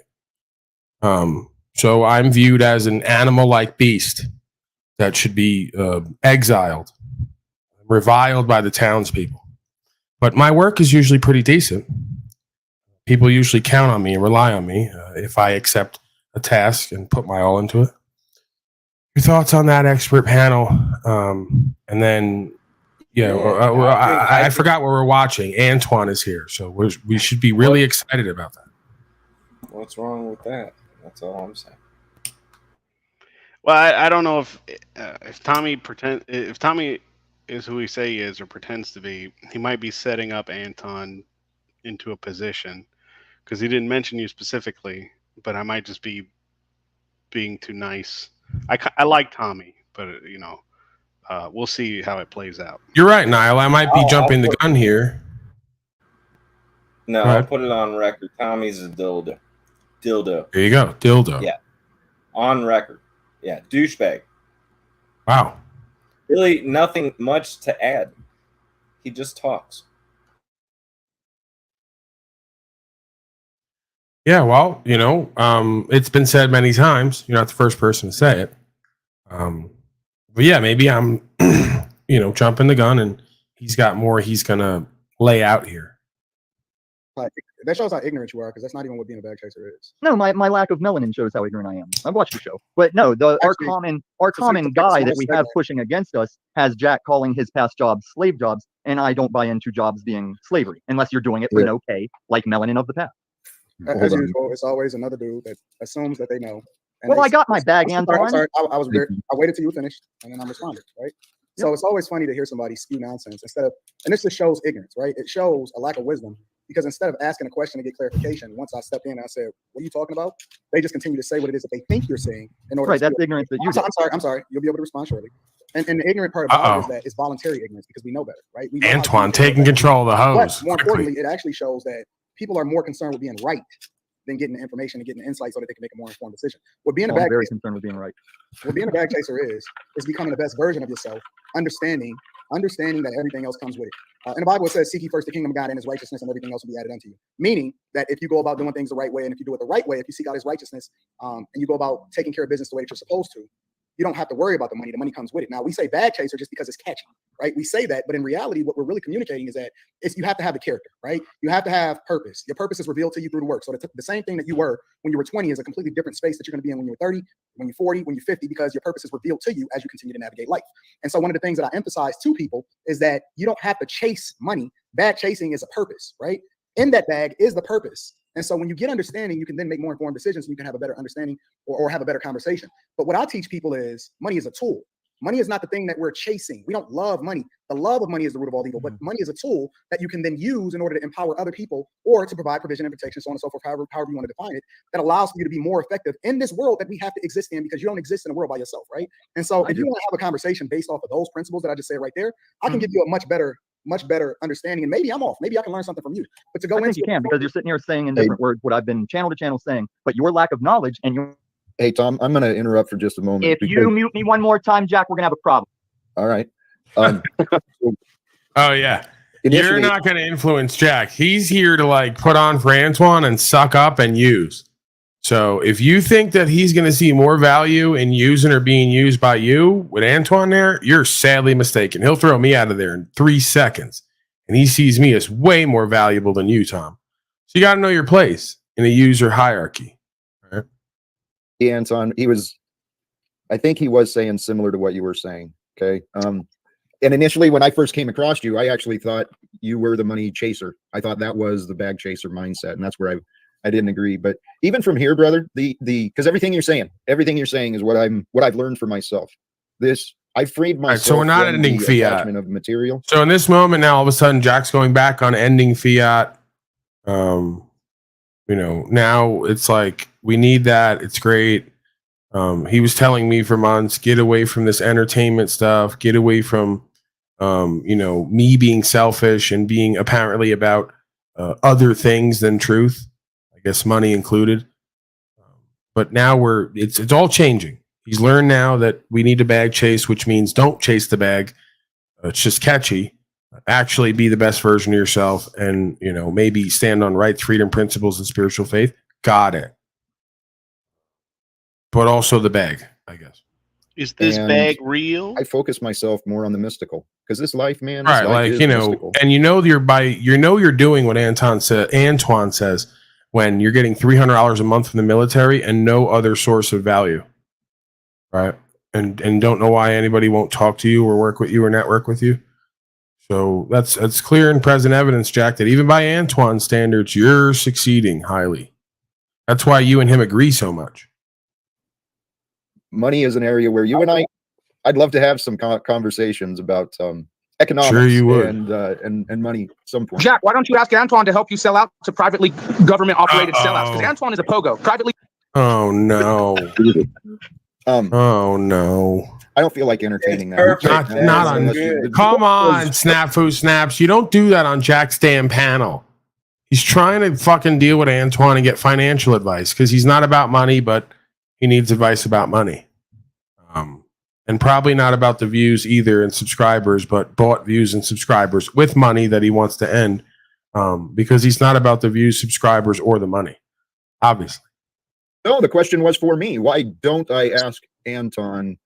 So I'm viewed as an animal-like beast that should be exiled, reviled by the townspeople. But my work is usually pretty decent. People usually count on me and rely on me if I accept a task and put my all into it. Your thoughts on that expert panel? And then, I forgot what we're watching. Antoine is here, so we should be really excited about that. What's wrong with that? That's all I'm saying. Well, I don't know if Tommy is who he say he is or pretends to be. He might be setting up Anton into a position because he didn't mention you specifically, but I might just be being too nice. I like Tommy, but we'll see how it plays out. You're right, Niall. I might be jumping the gun here. No, I'll put it on record. Tommy's a dildo. There you go, dildo. Yeah, on record. Yeah, douchebag. Wow. Really, nothing much to add. He just talks. Yeah, well, it's been said many times. You're not the first person to say it. But yeah, maybe I'm, jumping the gun, and he's got more he's gonna lay out here. That shows how ignorant you are, because that's not even what being a bag chaser is. No, my lack of melanin shows how ignorant I am. I've watched the show, but no, our common guy that we have pushing against us has Jack calling his past jobs slave jobs, and I don't buy into jobs being slavery unless you're doing it for no pay, like melanin of the past. As usual, it's always another dude that assumes that they know. Well, I got my bag, Anton. I'm sorry. I waited till you finished, and then I responded, right? So it's always funny to hear somebody spew nonsense and this just shows ignorance, right? It shows a lack of wisdom, because instead of asking a question to get clarification, once I stepped in and I said, "What are you talking about?" They just continue to say what it is that they think you're saying in order. Right, that's ignorance that you. I'm sorry. You'll be able to respond shortly. And the ignorant part about it is that it's voluntary ignorance, because we know better, right? We know Antoine taking control of the hose. But more importantly, it actually shows that people are more concerned with being right than getting the information and getting the insight so that they can make a more informed decision. What being a bag very concerned with being right. What being a bag chaser is becoming the best version of yourself, understanding that everything else comes with it. And the Bible says, "Seek ye first the kingdom of God and his righteousness, and everything else will be added unto you." Meaning that if you go about doing things the right way, and if you do it the right way, if you seek out his righteousness, and you go about taking care of business the way that you're supposed to, you don't have to worry about the money. The money comes with it. Now, we say bag chaser just because it's catchy, right? We say that, but in reality, what we're really communicating is that you have to have the character, right? You have to have purpose. Your purpose is revealed to you through the work. So the same thing that you were when you were 20 is a completely different space that you're going to be in when you're 30, when you're 40, when you're 50, because your purpose is revealed to you as you continue to navigate life. And so one of the things that I emphasize to people is that you don't have to chase money. Bag chasing is a purpose, right? In that bag is the purpose. And so when you get understanding, you can then make more informed decisions, and you can have a better understanding or have a better conversation. But what I teach people is money is a tool. Money is not the thing that we're chasing. We don't love money. The love of money is the root of all evil, but money is a tool that you can then use in order to empower other people or to provide provision and protection, so on and so forth, however you want to define it, that allows for you to be more effective in this world that we have to exist in, because you don't exist in a world by yourself, right? And so if you want to have a conversation based off of those principles that I just said right there, I can give you a much better understanding, and maybe I'm off. Maybe I can learn something from you. But to go into, you can, because you're sitting here saying in different words what I've been channel to channel saying, but your lack of knowledge and your. Hey Tom, I'm going to interrupt for just a moment. If you mute me one more time, Jack, we're going to have a problem. All right. Oh yeah, you're not going to influence Jack. He's here to put on for Antoine and suck up and use. So if you think that he's going to see more value in using or being used by you with Antoine there, you're sadly mistaken. He'll throw me out of there in 3 seconds, and he sees me as way more valuable than you, Tom. So you got to know your place in a user hierarchy. Right? Yeah, Anton, I think he was saying similar to what you were saying. Okay. And initially when I first came across you, I actually thought you were the money chaser. I thought that was the bag chaser mindset. And that's where I didn't agree. But even from here, brother, because everything you're saying is what I've learned for myself. I freed myself. Right, so we're not ending fiat of material. So in this moment now, all of a sudden, Jack's going back on ending fiat. now it's like we need that. It's great. He was telling me for months, get away from this entertainment stuff, get away from me being selfish and being apparently about other things than truth, I guess money included. But now it's all changing. He's learned now that we need to bag chase, which means don't chase the bag. It's just catchy. Actually be the best version of yourself and, maybe stand on rights, freedom, principles, and spiritual faith. Got it. But also the bag, I guess. Is this And bag real? I focus myself more on the mystical because this life, man, All this right, life like, is mystical. and you're doing what Antoine says when you're getting $300 a month from the military and no other source of value. Right. And don't know why anybody won't talk to you or work with you or network with you. So that's clear and present evidence, Jack, that even by Antoine's standards, you're succeeding highly. That's why you and him agree so much. Money is an area where you and I'd love to have some conversations about economics Sure you would. and money at some point. Jack, why don't you ask Antoine to help you sell out to privately government operated sellouts? Because Antoine is a pogo. Privately. Oh no. Oh no. I don't feel like entertaining that. Not on. Come on, Snafu Snaps. You don't do that on Jack's damn panel. He's trying to fucking deal with Antoine and get financial advice because he's not about money, but he needs advice about money. And probably not about the views either and subscribers, but bought views and subscribers with money that he wants to end because he's not about the views, subscribers, or the money, obviously. No, the question was for me. Why don't I ask Anton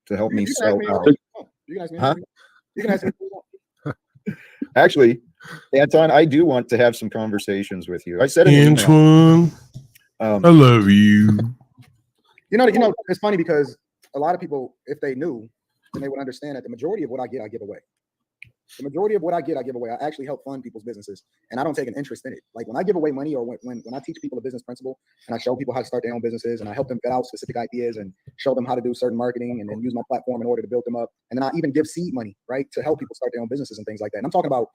to help me sell out? Huh? Actually, Anton, I do want to have some conversations with you. I said it in the email. Antoine, I love you. It's funny because a lot of people, if they knew, then they would understand that the majority of what I get, I give away. The majority of what I get, I give away. I actually help fund people's businesses, and I don't take an interest in it. Like when I give away money, or when I teach people a business principle, and I show people how to start their own businesses, and I help them vet out specific ideas and show them how to do certain marketing, and then use my platform in order to build them up. And then I even give seed money, right, to help people start their own businesses and things like that. And I'm talking about,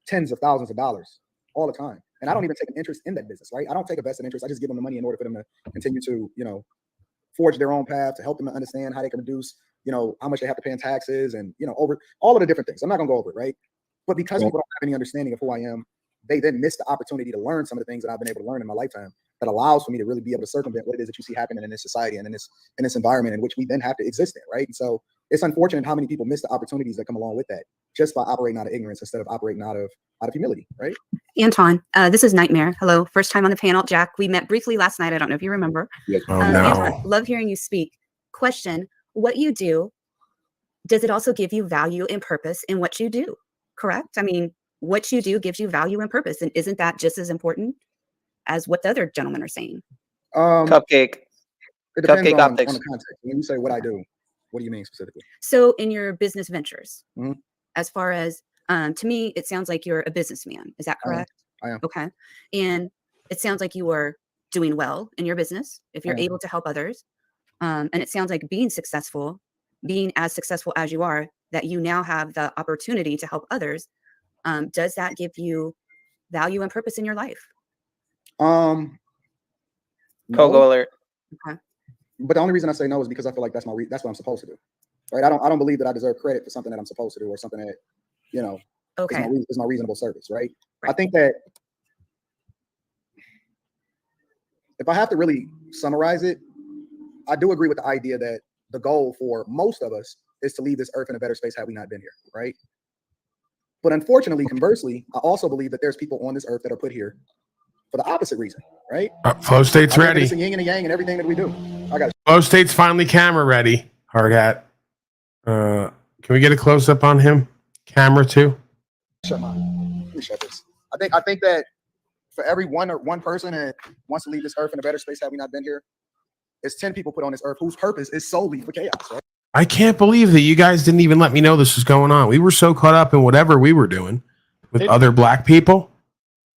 tens of thousands of dollars all the time, and I don't even take an interest in that business, right? I don't take a vested interest. I just give them the money in order for them to continue to, forge their own path, to help them to understand how they can reduce, how much they have to pay in taxes and, over all of the different things. I'm not going to go over it, right? But because people don't have any understanding of who I am, they then miss the opportunity to learn some of the things that I've been able to learn in my lifetime that allows for me to really be able to circumvent what it is that you see happening in this society and in this environment in which we then have to exist in, right? And so it's unfortunate how many people miss the opportunities that come along with that just by operating out of ignorance instead of operating out of humility, right? Anton, this is Nightmare. Hello, first time on the panel. Jack, we met briefly last night. I don't know if you remember. Yes. Oh, no. Anton, love hearing you speak. Question, what you do, does it also give you value and purpose in what you do? Correct? I mean, what you do gives you value and purpose. And isn't that just as important as what the other gentlemen are saying? Cupcake. It depends Cupcake on optics. the context. When you say what I do, what do you mean specifically? So in your business ventures, Mhm. as far as, to me, it sounds like you're a businessman. Is that correct? I am. Okay. And it sounds like you are doing well in your business if you're I am. able to help others. And it sounds like being as successful as you are, that you now have the opportunity to help others. Does that give you value and purpose in your life? Pogo No. alert. Okay. But the only reason I say no is because I feel like that's what I'm supposed to do, right? I don't believe that I deserve credit for something that I'm supposed to do or something that Okay. is my reasonable service, right? I Right. think that if I have to really summarize it, I do agree with the idea that the goal for most of us is to leave this earth in a better space had we not been here, right? But unfortunately, conversely, I also believe that there's people on this earth that are put here for the opposite reason, right? Flow State's I believe that ready. It's a yin and a yang and everything that we do. I got Flow State's finally camera ready. Hard hat. Can we get a close up on him? Camera too. shut mine. Let me shut this. I think that for every one person that wants to leave this earth in a better space had we not been here, it's 10 people put on this earth whose purpose is solely for chaos, right? I can't believe that you guys didn't even let me know this was going on. We were so caught up in whatever we were doing with other black people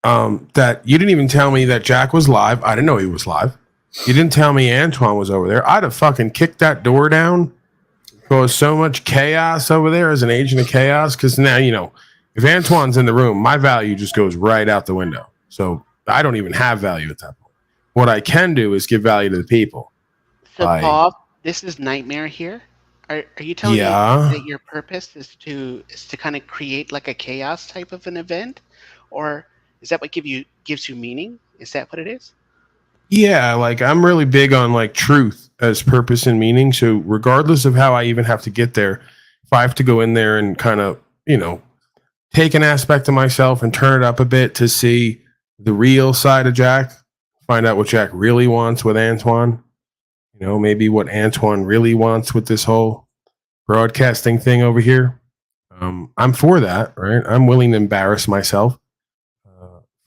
that you didn't even tell me that Jack was live. I didn't know he was live. You didn't tell me Antoine was over there. I'd have fucking kicked that door down. There was so much chaos over there as an agent of chaos. Because now, if Antoine's in the room, my value just goes right out the window. So I don't even have value at that point. What I can do is give value to the people. So, I- Paul, this is Nightmare here. Are you telling me Yeah. that your purpose is to kind of create like a chaos type of an event, or is that what gives you meaning? Is that what it is? Yeah, like I'm really big on like truth as purpose and meaning. So regardless of how I even have to get there, if I have to go in there and kind of, take an aspect of myself and turn it up a bit to see the real side of Jack, find out what Jack really wants with Antoine, maybe what Antoine really wants with this whole broadcasting thing over here. I'm for that, right? I'm willing to embarrass myself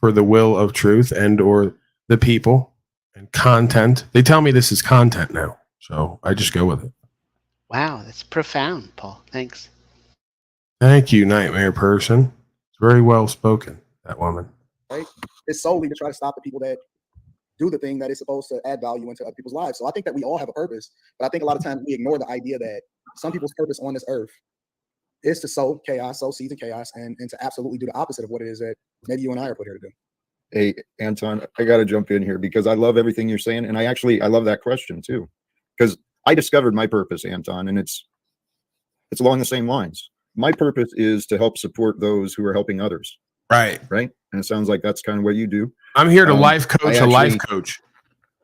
for the will of truth and or the people and content. They tell me this is content now, so I just go with it. Wow, that's profound, Paul. Thanks. Thank you, Nightmare Person. It's very well spoken, that woman. Right? It's solely to try to stop the people that do the thing that is supposed to add value into other people's lives. So I think that we all have a purpose, but I think a lot of times we ignore the idea that some people's purpose on this earth is to sow chaos, sow seeds of chaos, and to absolutely do the opposite of what it is that maybe you and I are put here to do. Hey, Anton, I got to jump in here because I love everything you're saying. And I love that question too, because I discovered my purpose, Anton, and it's along the same lines. My purpose is to help support those who are helping others. Right. Right. And it sounds like that's kind of what you do. I'm here to life coach a life coach.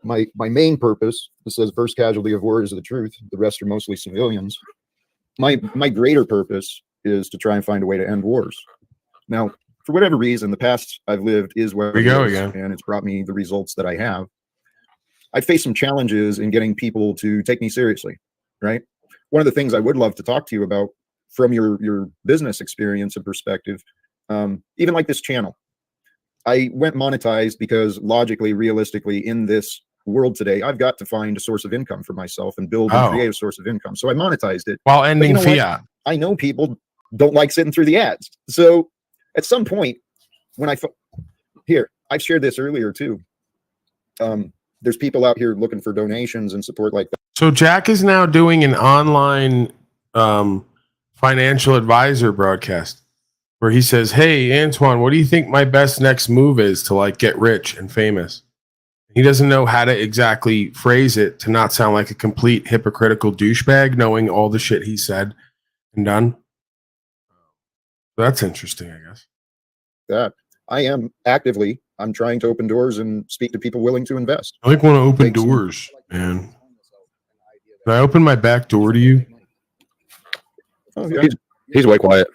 My main purpose, it says first casualty of war is the truth. The rest are mostly civilians. My greater purpose is to try and find a way to end wars. Now, for whatever reason, the past I've lived is where we go again, and it's brought me the results that I have. I faced some challenges in getting people to take me seriously. Right. One of the things I would love to talk to you about from your business experience and perspective, even like this channel, I went monetized because logically, realistically, in this world today, I've got to find a source of income for myself and build and create a source of income. So I monetized it while ending fiat. I know people don't like sitting through the ads. So at some point, when I've shared this earlier too. There's people out here looking for donations and support like that. So Jack is now doing an online financial advisor broadcast where he says, "Hey, Antoine, what do you think my best next move is to like get rich and famous?" He doesn't know how to exactly phrase it to not sound like a complete hypocritical douchebag, knowing all the shit he said and done. That's interesting, I guess. That I'm trying to open doors and speak to people willing to invest. I like want to open doors, man. Can I open my back door to you? Oh, yeah. He's way quiet.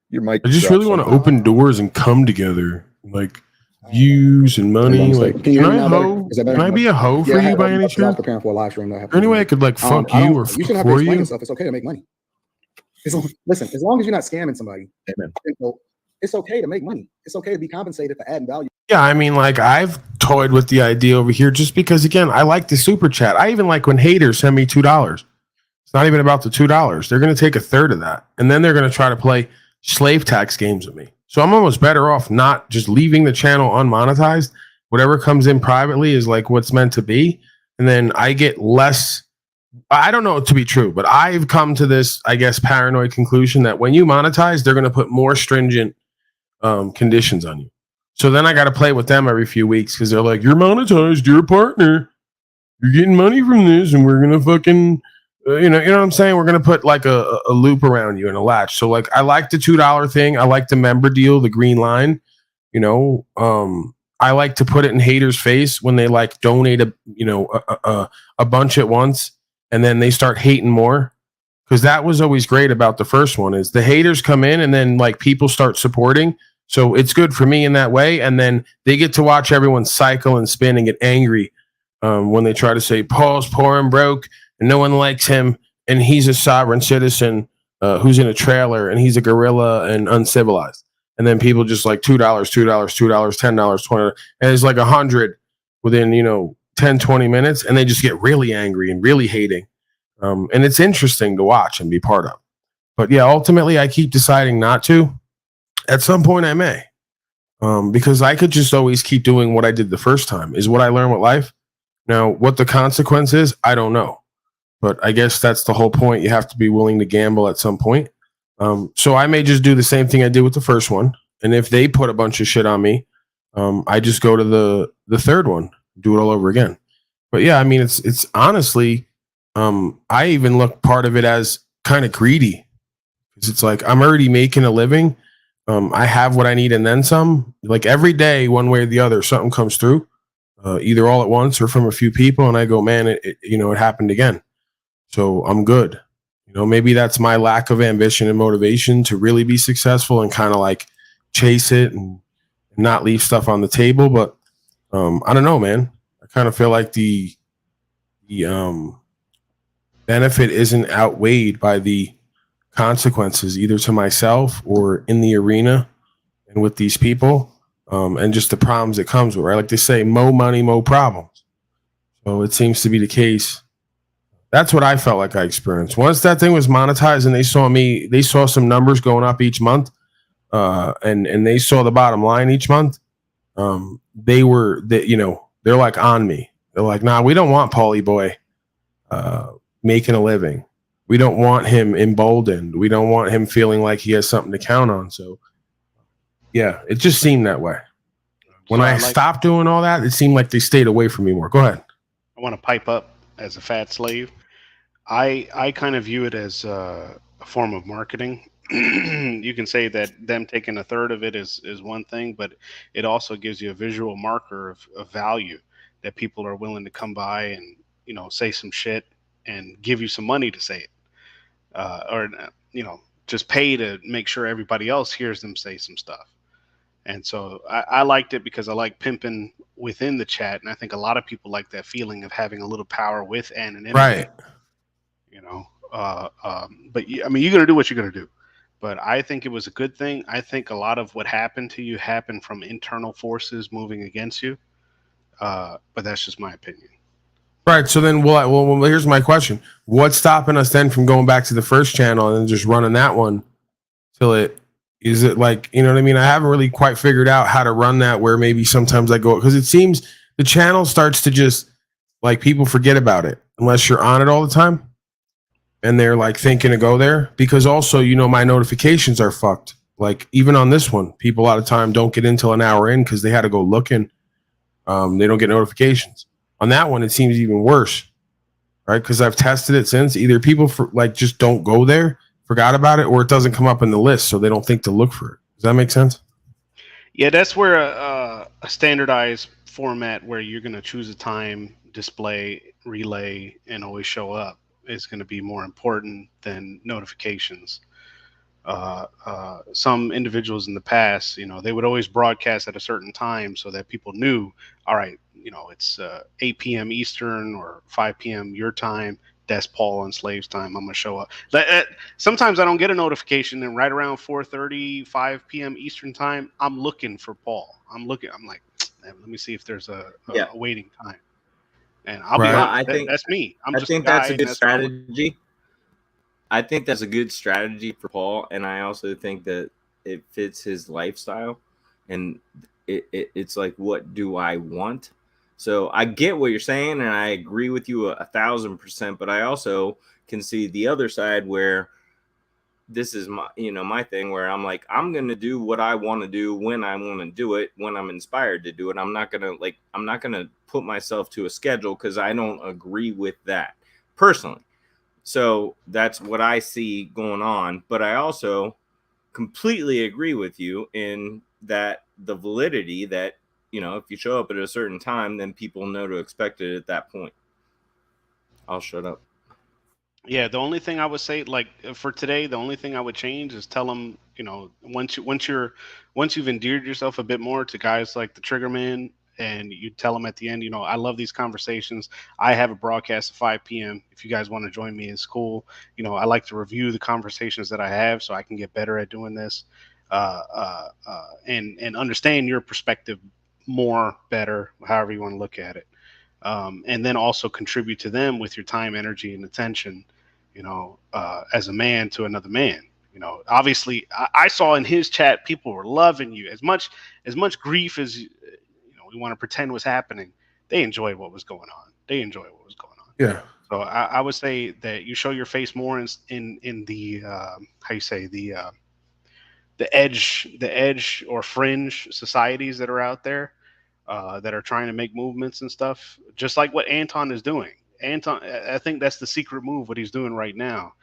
Your mic. I just really want to open doors and come together, like views and money. Like, can I be a hoe for you by any chance? Preparing for a live stream. Any way I could like fuck you or you should have for to you? yourself. It's okay to make money. Listen, as long as you're not scamming somebody, amen. It's okay to make money. It's okay to be compensated for adding value. Yeah, I mean, like I've toyed with the idea over here just because, again, I like the super chat. I even like when haters send me $2. It's not even about the $2. They're going to take a third of that, and then they're going to try to play slave tax games with me. So I'm almost better off not just leaving the channel unmonetized. Whatever comes in privately is like what's meant to be, and then I get less. I don't know it to be true, but I've come to this, I guess, paranoid conclusion that when you monetize, they're going to put more stringent conditions on you. So then I got to play with them every few weeks because they're like, "You're monetized, you're a partner, you're getting money from this, and we're gonna fucking, you know what I'm saying? We're gonna put like a loop around you and a latch." So like, I like the $2 thing. I like the member deal, the green line. I like to put it in haters' face when they like donate a bunch at once, and then they start hating more. Because that was always great about the first one is the haters come in and then like people start supporting. So it's good for me in that way. And then they get to watch everyone cycle and spin and get angry when they try to say Paul's poor and broke and no one likes him. And he's a sovereign citizen who's in a trailer and he's a gorilla and uncivilized. And then people just like $2, $2, $2, $10, $20. And it's like 100 within, 10, 20 minutes. And they just get really angry and really hating. And it's interesting to watch and be part of. But yeah, ultimately, I keep deciding not to. At some point, I may. Because I could just always keep doing what I did the first time. Is what I learned with life. Now, what the consequence is, I don't know. But I guess that's the whole point. You have to be willing to gamble at some point. So I may just do the same thing I did with the first one. And if they put a bunch of shit on me, I just go to the third one, do it all over again. But yeah, I mean, it's honestly, I even look part of it as kind of greedy, because it's like I'm already making a living. I have what I need and then some. Like every day, one way or the other, something comes through, either all at once or from a few people, and I go, man, it happened again. So I'm good. Maybe that's my lack of ambition and motivation to really be successful and kind of like chase it and not leave stuff on the table. But I don't know, man. I kind of feel like the benefit isn't outweighed by the consequences, either to myself or in the arena and with these people, and just the problems that comes with it, right? Like they say, mo money, mo problems. So it seems to be the case. That's what I felt like I experienced. Once that thing was monetized and they saw some numbers going up each month, and they saw the bottom line each month, they're like on me. They're like, nah, we don't want Paulie Boy making a living. We don't want him emboldened. We don't want him feeling like he has something to count on. So yeah, it just seemed that way. When I stopped doing all that, it seemed like they stayed away from me more. Go ahead. I want to pipe up as a fat slave. I kind of view it as a form of marketing. You can say that them taking a third of it is one thing, but it also gives you a visual marker of value that people are willing to come by and say some shit and give you some money to say it, or just pay to make sure everybody else hears them say some stuff. And so I liked it because I like pimping within the chat, and I think a lot of people like that feeling of having a little power with anonymity. Right. But I mean, you're gonna do what you're gonna do. But I think it was a good thing. I think a lot of what happened to you happened from internal forces moving against you. But that's just my opinion. Right. So then, well, here's my question: what's stopping us then from going back to the first channel and just running that one till it? Is it like, you know what I mean? I haven't really quite figured out how to run that, where maybe sometimes I go, because it seems the channel starts to just like people forget about it unless you're on it all the time and they're like thinking to go there, because also, my notifications are fucked. Like even on this one, people a lot of time don't get in till an hour in because they had to go looking. They don't get notifications. On that one, it seems even worse, right? Because I've tested it since. Either people just don't go there, forgot about it, or it doesn't come up in the list, so they don't think to look for it. Does that make sense? Yeah, that's where a standardized format where you're going to choose a time, display, relay, and always show up is going to be more important than notifications. Some individuals in the past, they would always broadcast at a certain time so that people knew, all right, it's 8 p.m. Eastern or 5 p.m. your time. That's Paul on Slaves time. I'm gonna show up. Sometimes I don't get a notification, and right around 4:30, 5 p.m. Eastern time, I'm looking for Paul. I'm like, let me see if there's a waiting time. And I'll be honest, that's me. I think that's a good strategy. I think that's a good strategy for Paul, and I also think that it fits his lifestyle. And it's like, what do I want? So I get what you're saying, and I agree with you 1,000%. But I also can see the other side where this is my thing, where I'm like, I'm gonna do what I want to do when I want to do it, when I'm inspired to do it. I'm not gonna put myself to a schedule because I don't agree with that personally. So that's what I see going on. But I also completely agree with you in that the validity that, if you show up at a certain time, then people know to expect it at that point. I'll shut up. Yeah, the only thing I would say, like for today, the only thing I would change is tell them, once you've endeared yourself a bit more to guys like the Triggerman, and you tell them at the end, I love these conversations. I have a broadcast at 5 p.m. If you guys want to join me, it's cool. I like to review the conversations that I have so I can get better at doing this, and understand your perspective more, better, however you want to look at it. And then also contribute to them with your time, energy, and attention, as a man to another man. Obviously I saw in his chat, people were loving you as much grief as, we want to pretend was happening. They enjoyed what was going on. Yeah. So I would say that you show your face more in the, the edge or fringe societies that are out there that are trying to make movements and stuff, just like what Anton is doing. Anton, I think that's the secret move. What he's doing right now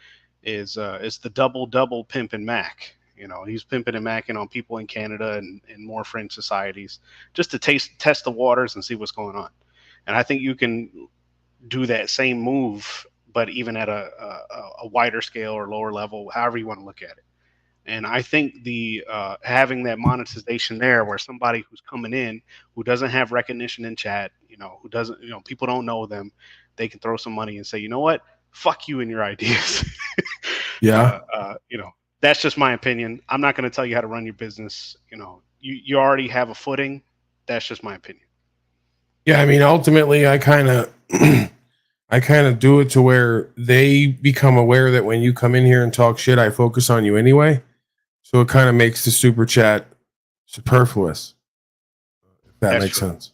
is the double pimp and Mac. You know, he's pimping and macking on people in Canada and more fringe societies just to test the waters and see what's going on. And I think you can do that same move, but even at a wider scale or lower level, however you want to look at it. And I think the having that monetization there, where somebody who's coming in who doesn't have recognition in chat, you know, who doesn't, you know, people don't know them, they can throw some money and say, you know what, fuck you and your ideas. Yeah. You know, that's just my opinion. I'm not going to tell you how to run your business. You know, you already have a footing. That's just my opinion. Yeah, I mean, ultimately, I kind of do it to where they become aware that when you come in here and talk shit, I focus on you anyway. So it kind of makes the super chat superfluous. If that makes sense.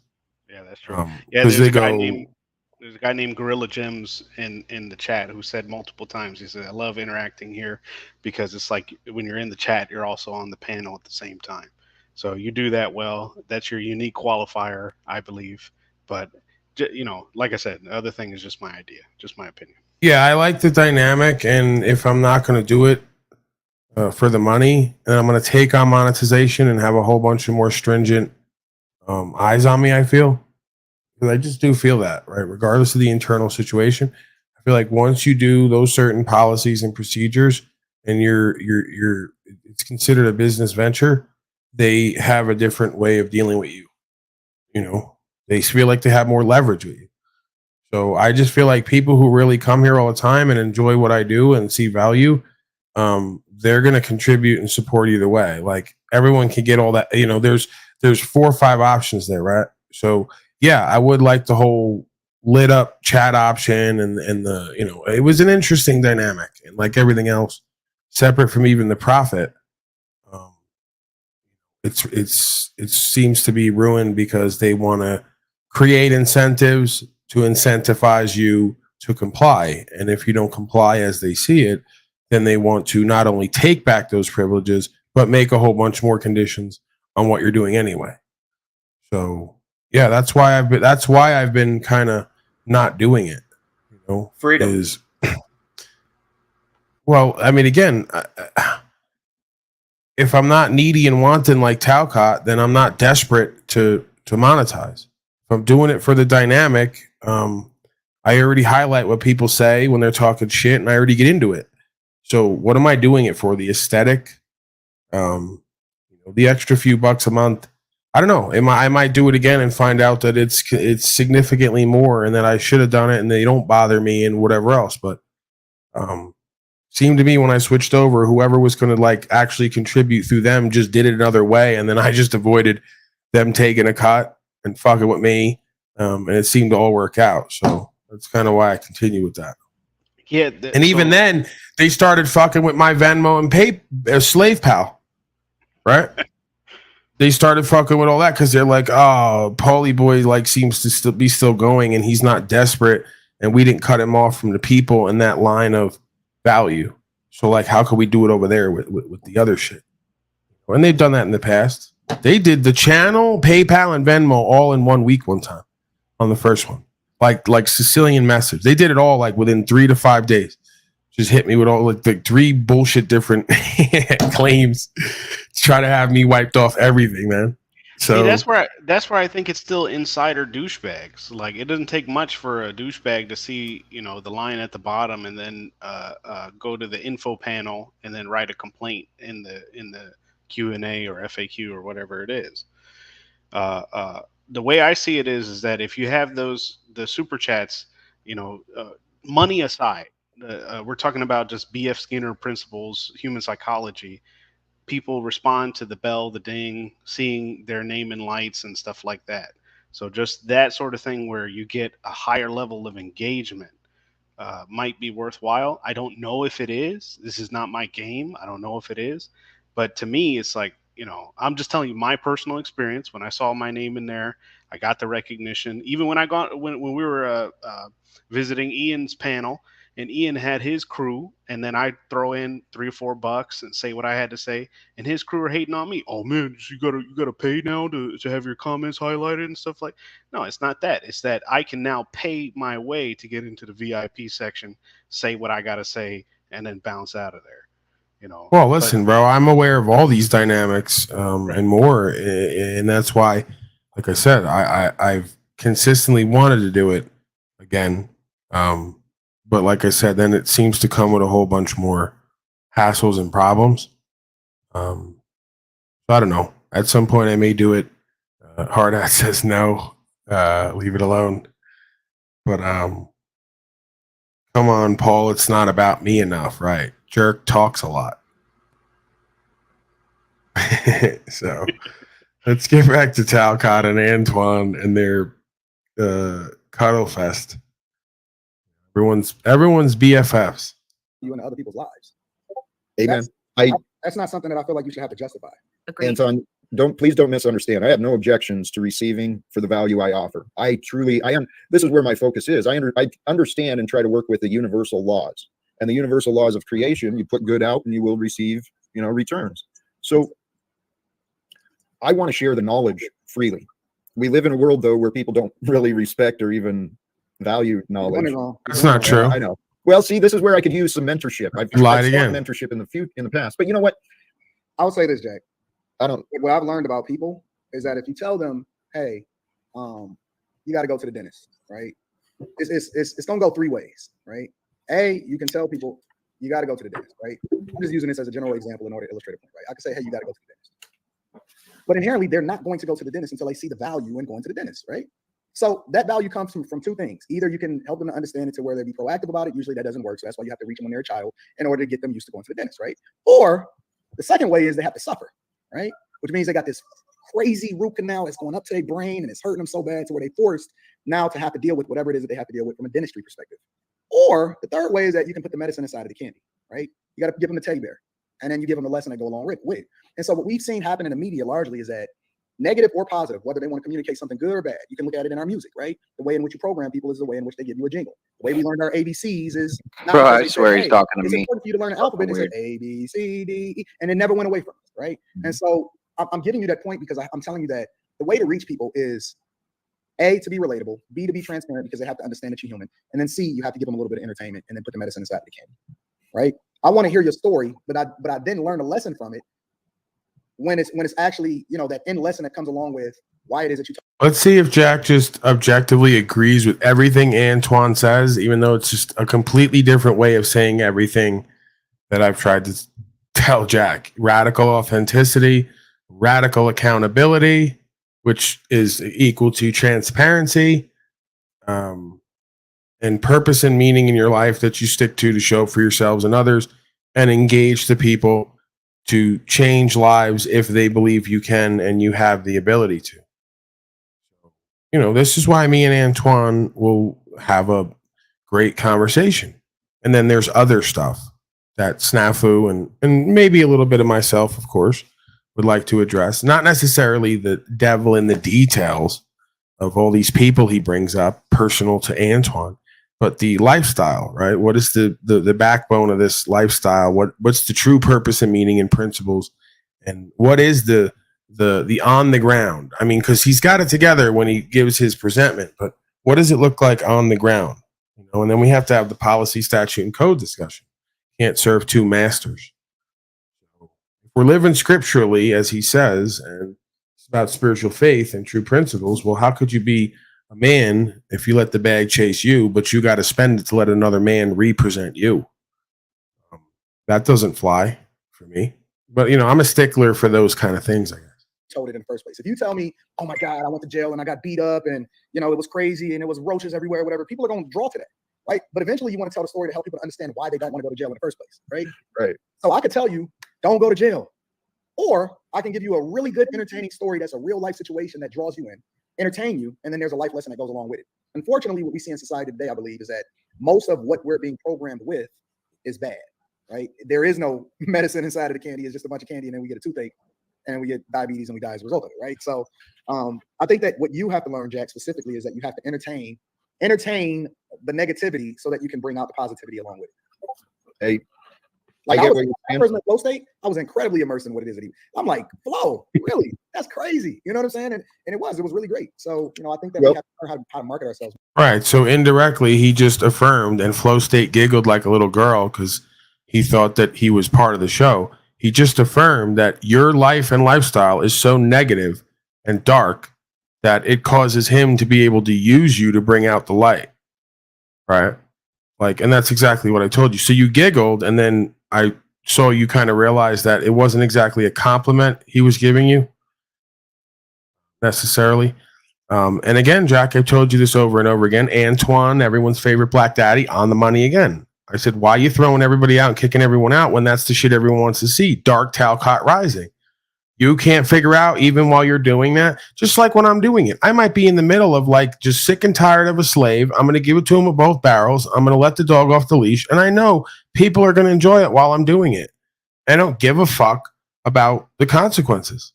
Yeah, that's true. Yeah, there's a guy named Gorilla Gems in the chat who said multiple times, he said, I love interacting here because it's like when you're in the chat, you're also on the panel at the same time. So you do that well. That's your unique qualifier, I believe. But, you know, like I said, the other thing is just my idea, just my opinion. Yeah, I like the dynamic. And if I'm not going to do it for the money, and I'm going to take on monetization and have a whole bunch of more stringent eyes on me, I feel. Because I just do feel that, right? Regardless of the internal situation, I feel like once you do those certain policies and procedures, and it's considered a business venture, they have a different way of dealing with you. You know, they feel like they have more leverage with you. So I just feel like people who really come here all the time and enjoy what I do and see value, they're going to contribute and support either way. Like everyone can get all that. You know, there's 4 or 5 options there, right? So yeah, I would like the whole lit up chat option and the, you know, it was an interesting dynamic, and like everything else, separate from even the profit, it seems to be ruined because they want to create incentives to incentivize you to comply. And if you don't comply as they see it, then they want to not only take back those privileges, but make a whole bunch more conditions on what you're doing anyway. So yeah, that's why I've been kind of not doing it. You know, freedom is well. I mean, again, if I'm not needy and wanting like Talcott, then I'm not desperate to monetize. If I'm doing it for the dynamic, I already highlight what people say when they're talking shit, and I already get into it. So what am I doing it for? The aesthetic, you know, the extra few bucks a month. I don't know. I might do it again and find out that it's significantly more, and that I should have done it, and they don't bother me and whatever else. But seemed to me when I switched over, whoever was going to like actually contribute through them just did it another way, and then I just avoided them taking a cut and fucking with me, and it seemed to all work out. So that's kind of why I continue with that. Yeah, and even then, they started fucking with my Venmo and Slave Pal, right? They started fucking with all that because they're like, oh, Paulie Boy like seems to still going, and he's not desperate, and we didn't cut him off from the people in that line of value. So like, how can we do it over there with the other shit? And they've done that in the past. They did the channel, PayPal, and Venmo all in 1 week one time on the first one, like Sicilian message. They did it all like within 3 to 5 days. Just hit me with all like 3 bullshit different claims to try to have me wiped off everything, man. So see, that's where I think it's still insider douchebags. Like it doesn't take much for a douchebag to see, you know, the line at the bottom and then go to the info panel and then write a complaint in the Q&A or FAQ or whatever it is. The way I see it is that if you have the super chats, you know, money aside, we're talking about just B.F. Skinner principles, human psychology. People respond to the bell, the ding, seeing their name in lights and stuff like that. So just that sort of thing where you get a higher level of engagement might be worthwhile. I don't know if it is. This is not my game. I don't know if it is. But to me, it's like, you know, I'm just telling you my personal experience. When I saw my name in there, I got the recognition. Even when when we were visiting Ian's panel, and Ian had his crew, and then I throw in $3 or $4 and say what I had to say, and his crew are hating on me. Oh man, you gotta pay now to have your comments highlighted and stuff like. No, it's not that. It's that I can now pay my way to get into the VIP section, say what I gotta say, and then bounce out of there. You know. Well, listen, bro, I'm aware of all these dynamics and more, and that's why, like I said, I've consistently wanted to do it again. But like I said, then it seems to come with a whole bunch more hassles and problems. So I don't know. At some point, I may do it. Hard Hat says no. Leave it alone. But come on, Paul. It's not about me enough, right? Jerk talks a lot. So let's get back to Talcott and Antoine and their cuddle fest. Everyone's BFFs. You and other people's lives. Amen. That's not something that I feel like you should have to justify. Agreed. Anton, please don't misunderstand. I have no objections to receiving for the value I offer. This is where my focus is. I understand and try to work with the universal laws, and the universal laws of creation. You put good out and you will receive, returns. So I want to share the knowledge freely. We live in a world though where people don't really respect or even value knowledge. That's not true. I know. Well, see, this is where I could use some mentorship. I've Lied sought again. mentorship in the past, but you know what? I'll say this, Jack. What I've learned about people is that if you tell them, "Hey, you got to go to the dentist," right? It's gonna go three ways, right? A, you can tell people you got to go to the dentist, right? I'm just using this as a general example in order to illustrate a point, right? I can say, "Hey, you got to go to the dentist," but inherently, they're not going to go to the dentist until they see the value in going to the dentist, right? So that value comes from two things. Either you can help them to understand it to where they be proactive about it. Usually that doesn't work. So that's why you have to reach them when they're a child in order to get them used to going to the dentist, right? Or the second way is they have to suffer, right? Which means they got this crazy root canal that's going up to their brain and it's hurting them so bad to where they forced now to have to deal with whatever it is that they have to deal with from a dentistry perspective. Or the third way is that you can put the medicine inside of the candy, right? You got to give them a teddy bear and then you give them a lesson that go along with it. And so what we've seen happen in the media largely is that negative or positive, whether they want to communicate something good or bad. You can look at it in our music, right? The way in which you program people is the way in which they give you a jingle. The way we learned our ABCs is not Bro, because I they swear say, he's talking to it's me. important for you to learn an alphabet. It's A, B, C, D, E, and it never went away from us, right? And so I'm giving you that point because I'm telling you that the way to reach people is A, to be relatable, B, to be transparent because they have to understand that you're human, and then C, you have to give them a little bit of entertainment and then put the medicine inside the candy, right? I want to hear your story, but I didn't learn a lesson from it when it's actually, that end lesson that comes along with why it is that you Let's see if Jack just objectively agrees with everything Antoine says, even though it's just a completely different way of saying everything that I've tried to tell Jack. Radical authenticity, radical accountability, which is equal to transparency, and purpose and meaning in your life that you stick to show for yourselves and others, and engage the people to change lives if they believe you can and you have the ability to. This is why me and Antoine will have a great conversation. And then there's other stuff that Snafu and maybe a little bit of myself, of course, would like to address. Not necessarily the devil in the details of all these people he brings up, personal to Antoine, but the lifestyle, right? What is the backbone of this lifestyle? What's the true purpose and meaning and principles? And what is the on the ground? I mean, because he's got it together when he gives his presentment, but what does it look like on the ground? And then we have to have the policy, statute, and code discussion. Can't serve two masters. If we're living scripturally, as he says, and it's about spiritual faith and true principles, well, how could you be a man if you let the bag chase you, but you got to spend it to let another man represent you? That doesn't fly for me. But, I'm a stickler for those kind of things, I guess. Told it in the first place. If you tell me, oh my God, I went to jail and I got beat up and, it was crazy and it was roaches everywhere, whatever, people are going to draw to that, right? But eventually you want to tell the story to help people understand why they don't want to go to jail in the first place, right? Right. So I could tell you, don't go to jail. Or I can give you a really good, entertaining story that's a real life situation that draws you in, entertain you, and then there's a life lesson that goes along with it. Unfortunately, what we see in society today, I believe, is that most of what we're being programmed with is bad, right? There is no medicine inside of the candy. It's just a bunch of candy, and then we get a toothache, and we get diabetes, and we die as a result of it, right? So I think that what you have to learn, Jack, specifically, is that you have to entertain entertain the negativity so that you can bring out the positivity along with it. Hey, Like I I, get was, what you're I saying. first met Flow State, I was incredibly immersed in what it is that I'm like, Flow, really? That's crazy. You know what I'm saying? And it was really great. So, I think that we have to learn how to market ourselves. Right. So indirectly, he just affirmed, and Flow State giggled like a little girl because he thought that he was part of the show. He just affirmed that your life and lifestyle is so negative and dark that it causes him to be able to use you to bring out the light. Right. Like, and that's exactly what I told you. So you giggled, and then I saw you kind of realize that it wasn't exactly a compliment he was giving you necessarily. And again, Jack, I've told you this over and over again. Antoine, everyone's favorite black daddy, on the money again. I said, why are you throwing everybody out and kicking everyone out when that's the shit everyone wants to see? Dark Talcott Rising. You can't figure out, even while you're doing that, just like when I'm doing it. I might be in the middle of like just sick and tired of a slave. I'm going to give it to him with both barrels. I'm going to let the dog off the leash. And I know people are going to enjoy it while I'm doing it. I don't give a fuck about the consequences,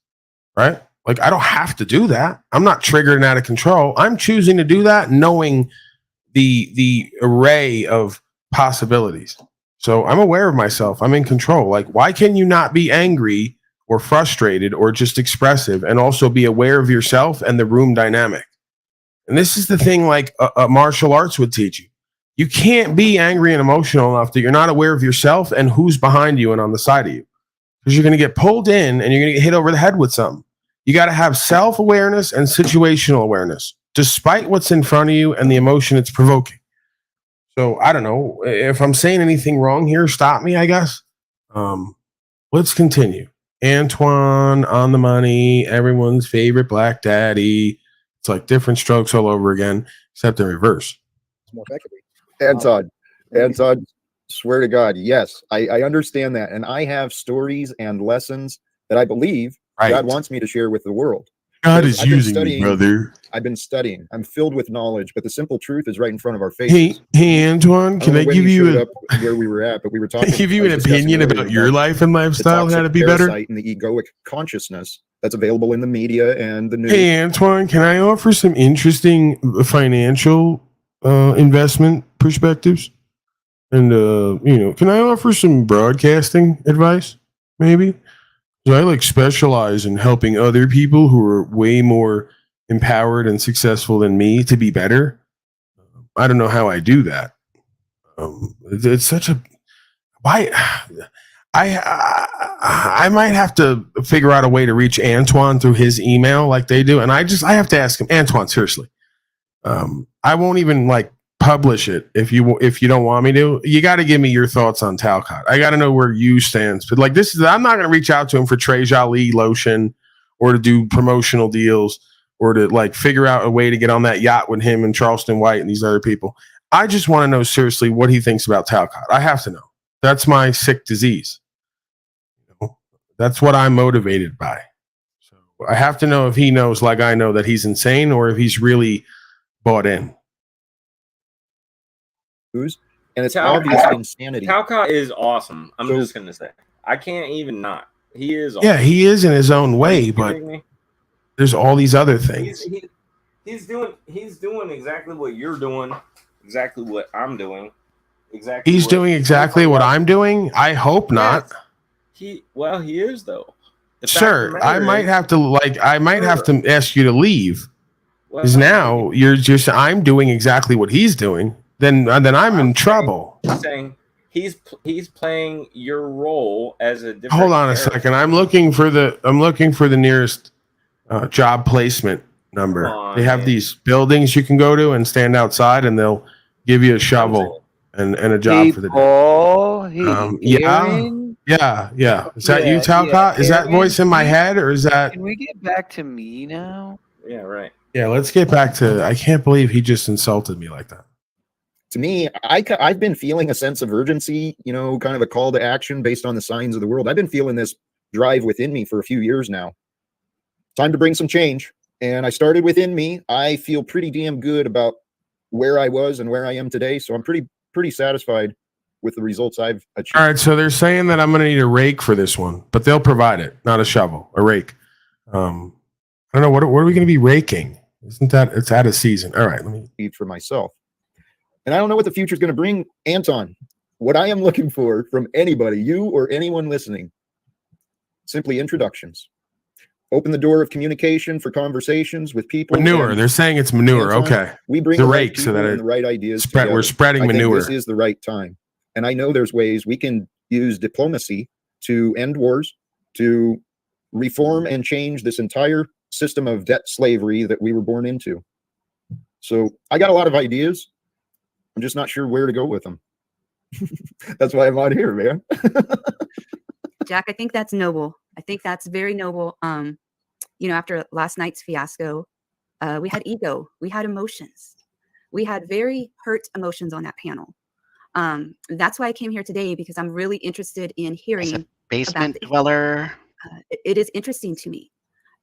right? Like, I don't have to do that. I'm not triggered and out of control. I'm choosing to do that knowing the array of possibilities. So I'm aware of myself. I'm in control. Like, why can you not be angry or frustrated or just expressive and also be aware of yourself and the room dynamic? And this is the thing, like a martial arts would teach you. You can't be angry and emotional enough that you're not aware of yourself and who's behind you and on the side of you, because you're going to get pulled in and you're going to get hit over the head with something. You got to have self-awareness and situational awareness, despite what's in front of you and the emotion it's provoking. So I don't know if I'm saying anything wrong here. Stop me, I guess. Let's continue. Antoine, on the money, everyone's favorite black daddy. It's like different strokes all over again, except in reverse. More effectively. Anton, swear to God, yes, I understand that. And I have stories and lessons that I believe God wants me to share with the world. God is using me, brother. I've been studying. I'm filled with knowledge, but the simple truth is right in front of our faces. Hey, Antoine, can I give you where we were at? But we were talking. Can I give you an opinion about your life and lifestyle, how to be better? And the egoic consciousness that's available in the media and the news. Hey, Antoine, can I offer some interesting financial investment perspectives? And can I offer some broadcasting advice? Maybe. So I like specialize in helping other people who are way more empowered and successful than me to be better. I don't know how I do that. It's such a why. I might have to figure out a way to reach Antoine through his email like they do, and I have to ask him, Antoine, seriously. I won't even like publish it if you don't want me to. You got to give me your thoughts on Talcott. I got to know where you stands. But like I'm not going to reach out to him for Trey Jolie lotion or to do promotional deals or to like figure out a way to get on that yacht with him and Charleston White and these other people. I just want to know seriously what he thinks about Talcott. I have to know. That's my sick disease. That's what I'm motivated by. So I have to know if he knows, like I know, that he's insane or if he's really bought in. And it's obvious insanity. Talcott is awesome. I'm just gonna say, I can't even not. He is awesome. Yeah, he is in his own way, but there's all these other things. He's doing exactly what you're doing, exactly what I'm doing, exactly. He's doing exactly what I'm doing. I hope not. He is though. Sure, I might have to ask you to leave because now you're just I'm doing exactly what he's doing. Then I'm in trouble. I'm saying he's playing your role as a different. Hold on a second. I'm looking for the nearest job placement number. They have these buildings you can go to and stand outside, and they'll give you a shovel and a job for the day. Yeah. Is that you, Talcott? Is that voice in my head, or is that? Can we get back to me now? Yeah, right. Yeah, let's get back to. I can't believe he just insulted me like that. To me, I've been feeling a sense of urgency, kind of a call to action based on the signs of the world. I've been feeling this drive within me for a few years now. Time to bring some change. And I started within me. I feel pretty damn good about where I was and where I am today. So I'm pretty satisfied with the results I've achieved. All right. So they're saying that I'm going to need a rake for this one, but they'll provide it, not a shovel, a rake. I don't know. What are we going to be raking? Isn't that it's out of season? All right, let me eat for myself. And I don't know what the future is going to bring. Anton, what I am looking for from anybody, you or anyone listening, simply introductions. Open the door of communication for conversations with people. Manure. They're saying it's manure. Anton, Okay. We bring the the rake right so people that and the right ideas. we're spreading I think manure. this is the right time. And I know there's ways we can use diplomacy to end wars, to reform and change this entire system of debt slavery that we were born into. So I got a lot of ideas. I'm just not sure where to go with them. That's why I'm on here, man. Jack, I think that's noble. I think that's very noble. You know, after last night's fiasco, we had ego, we had emotions, we had very hurt emotions on that panel. That's why I came here today, because I'm really interested in hearing. Basement dweller. It is interesting to me.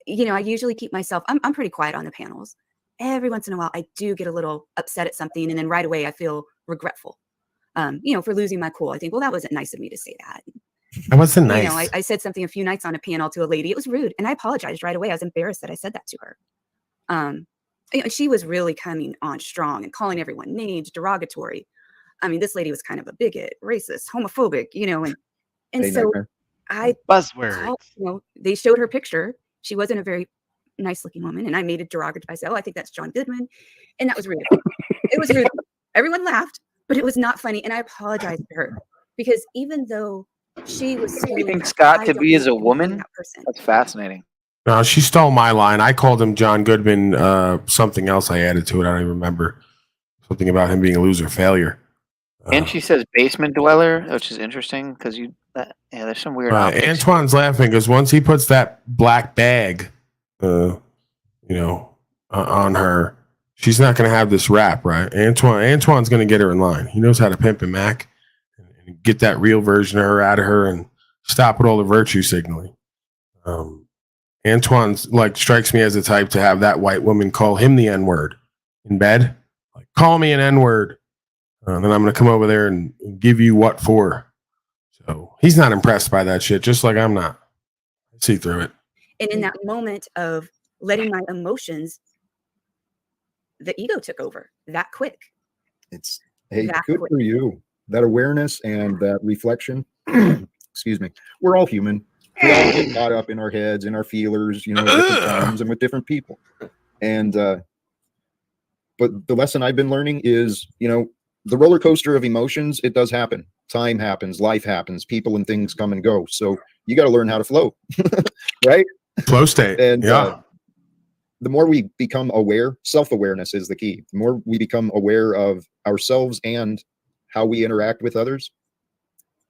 You know, I usually keep myself, I'm pretty quiet on the panels. Every once in a while, I do get a little upset at something, and then right away I feel regretful, you know, for losing my cool. I think, well, that wasn't nice of me to say that. That wasn't nice. You know, I said something a few nights on a panel to a lady. It was rude, and I apologized right away. I was embarrassed that I said that to her. You know, she was really coming on strong and calling everyone names, derogatory. I mean, this lady was kind of a bigot, racist, homophobic, you know, and so I buzzword. You know, they showed her picture. She wasn't a very nice looking woman, and I made a derogatory. I said, "Oh, I think that's John Goodman," and that was rude. It was rude. Everyone laughed, but it was not funny, and I apologized to her, because even though she was Anything Scott to be as a woman? That's fascinating. No, she stole my line. I called him John Goodman. Something else I added to it. I don't even remember. Something about him being a loser, failure. And she says basement dweller, which is interesting because yeah, there's some weird. Antoine's laughing because once he puts that black bag, you know, on her, she's not going to have this rap, right? Antoine's going to get her in line. He knows how to pimp and Mac and get that real version of her out of her and stop with all the virtue signaling. Antoine's like strikes me as the type to have that white woman call him the N-word in bed. Like, call me an N-word. Then I'm going to come over there and give you what for. So he's not impressed by that shit, just like I'm not. I see through it. And in that moment of letting my emotions, the ego took over that quick. Hey, good for you. That awareness and that reflection. Excuse me. We're all human. We all get caught up in our heads, in our feelers, you know, at different times and with different people. And but the lesson I've been learning is, you know, the roller coaster of emotions, it does happen. Time happens, life happens, people and things come and go. So you got to learn how to flow, right? Flow state. And yeah. The more we become aware, self-awareness is the key. The more we become aware of ourselves and how we interact with others,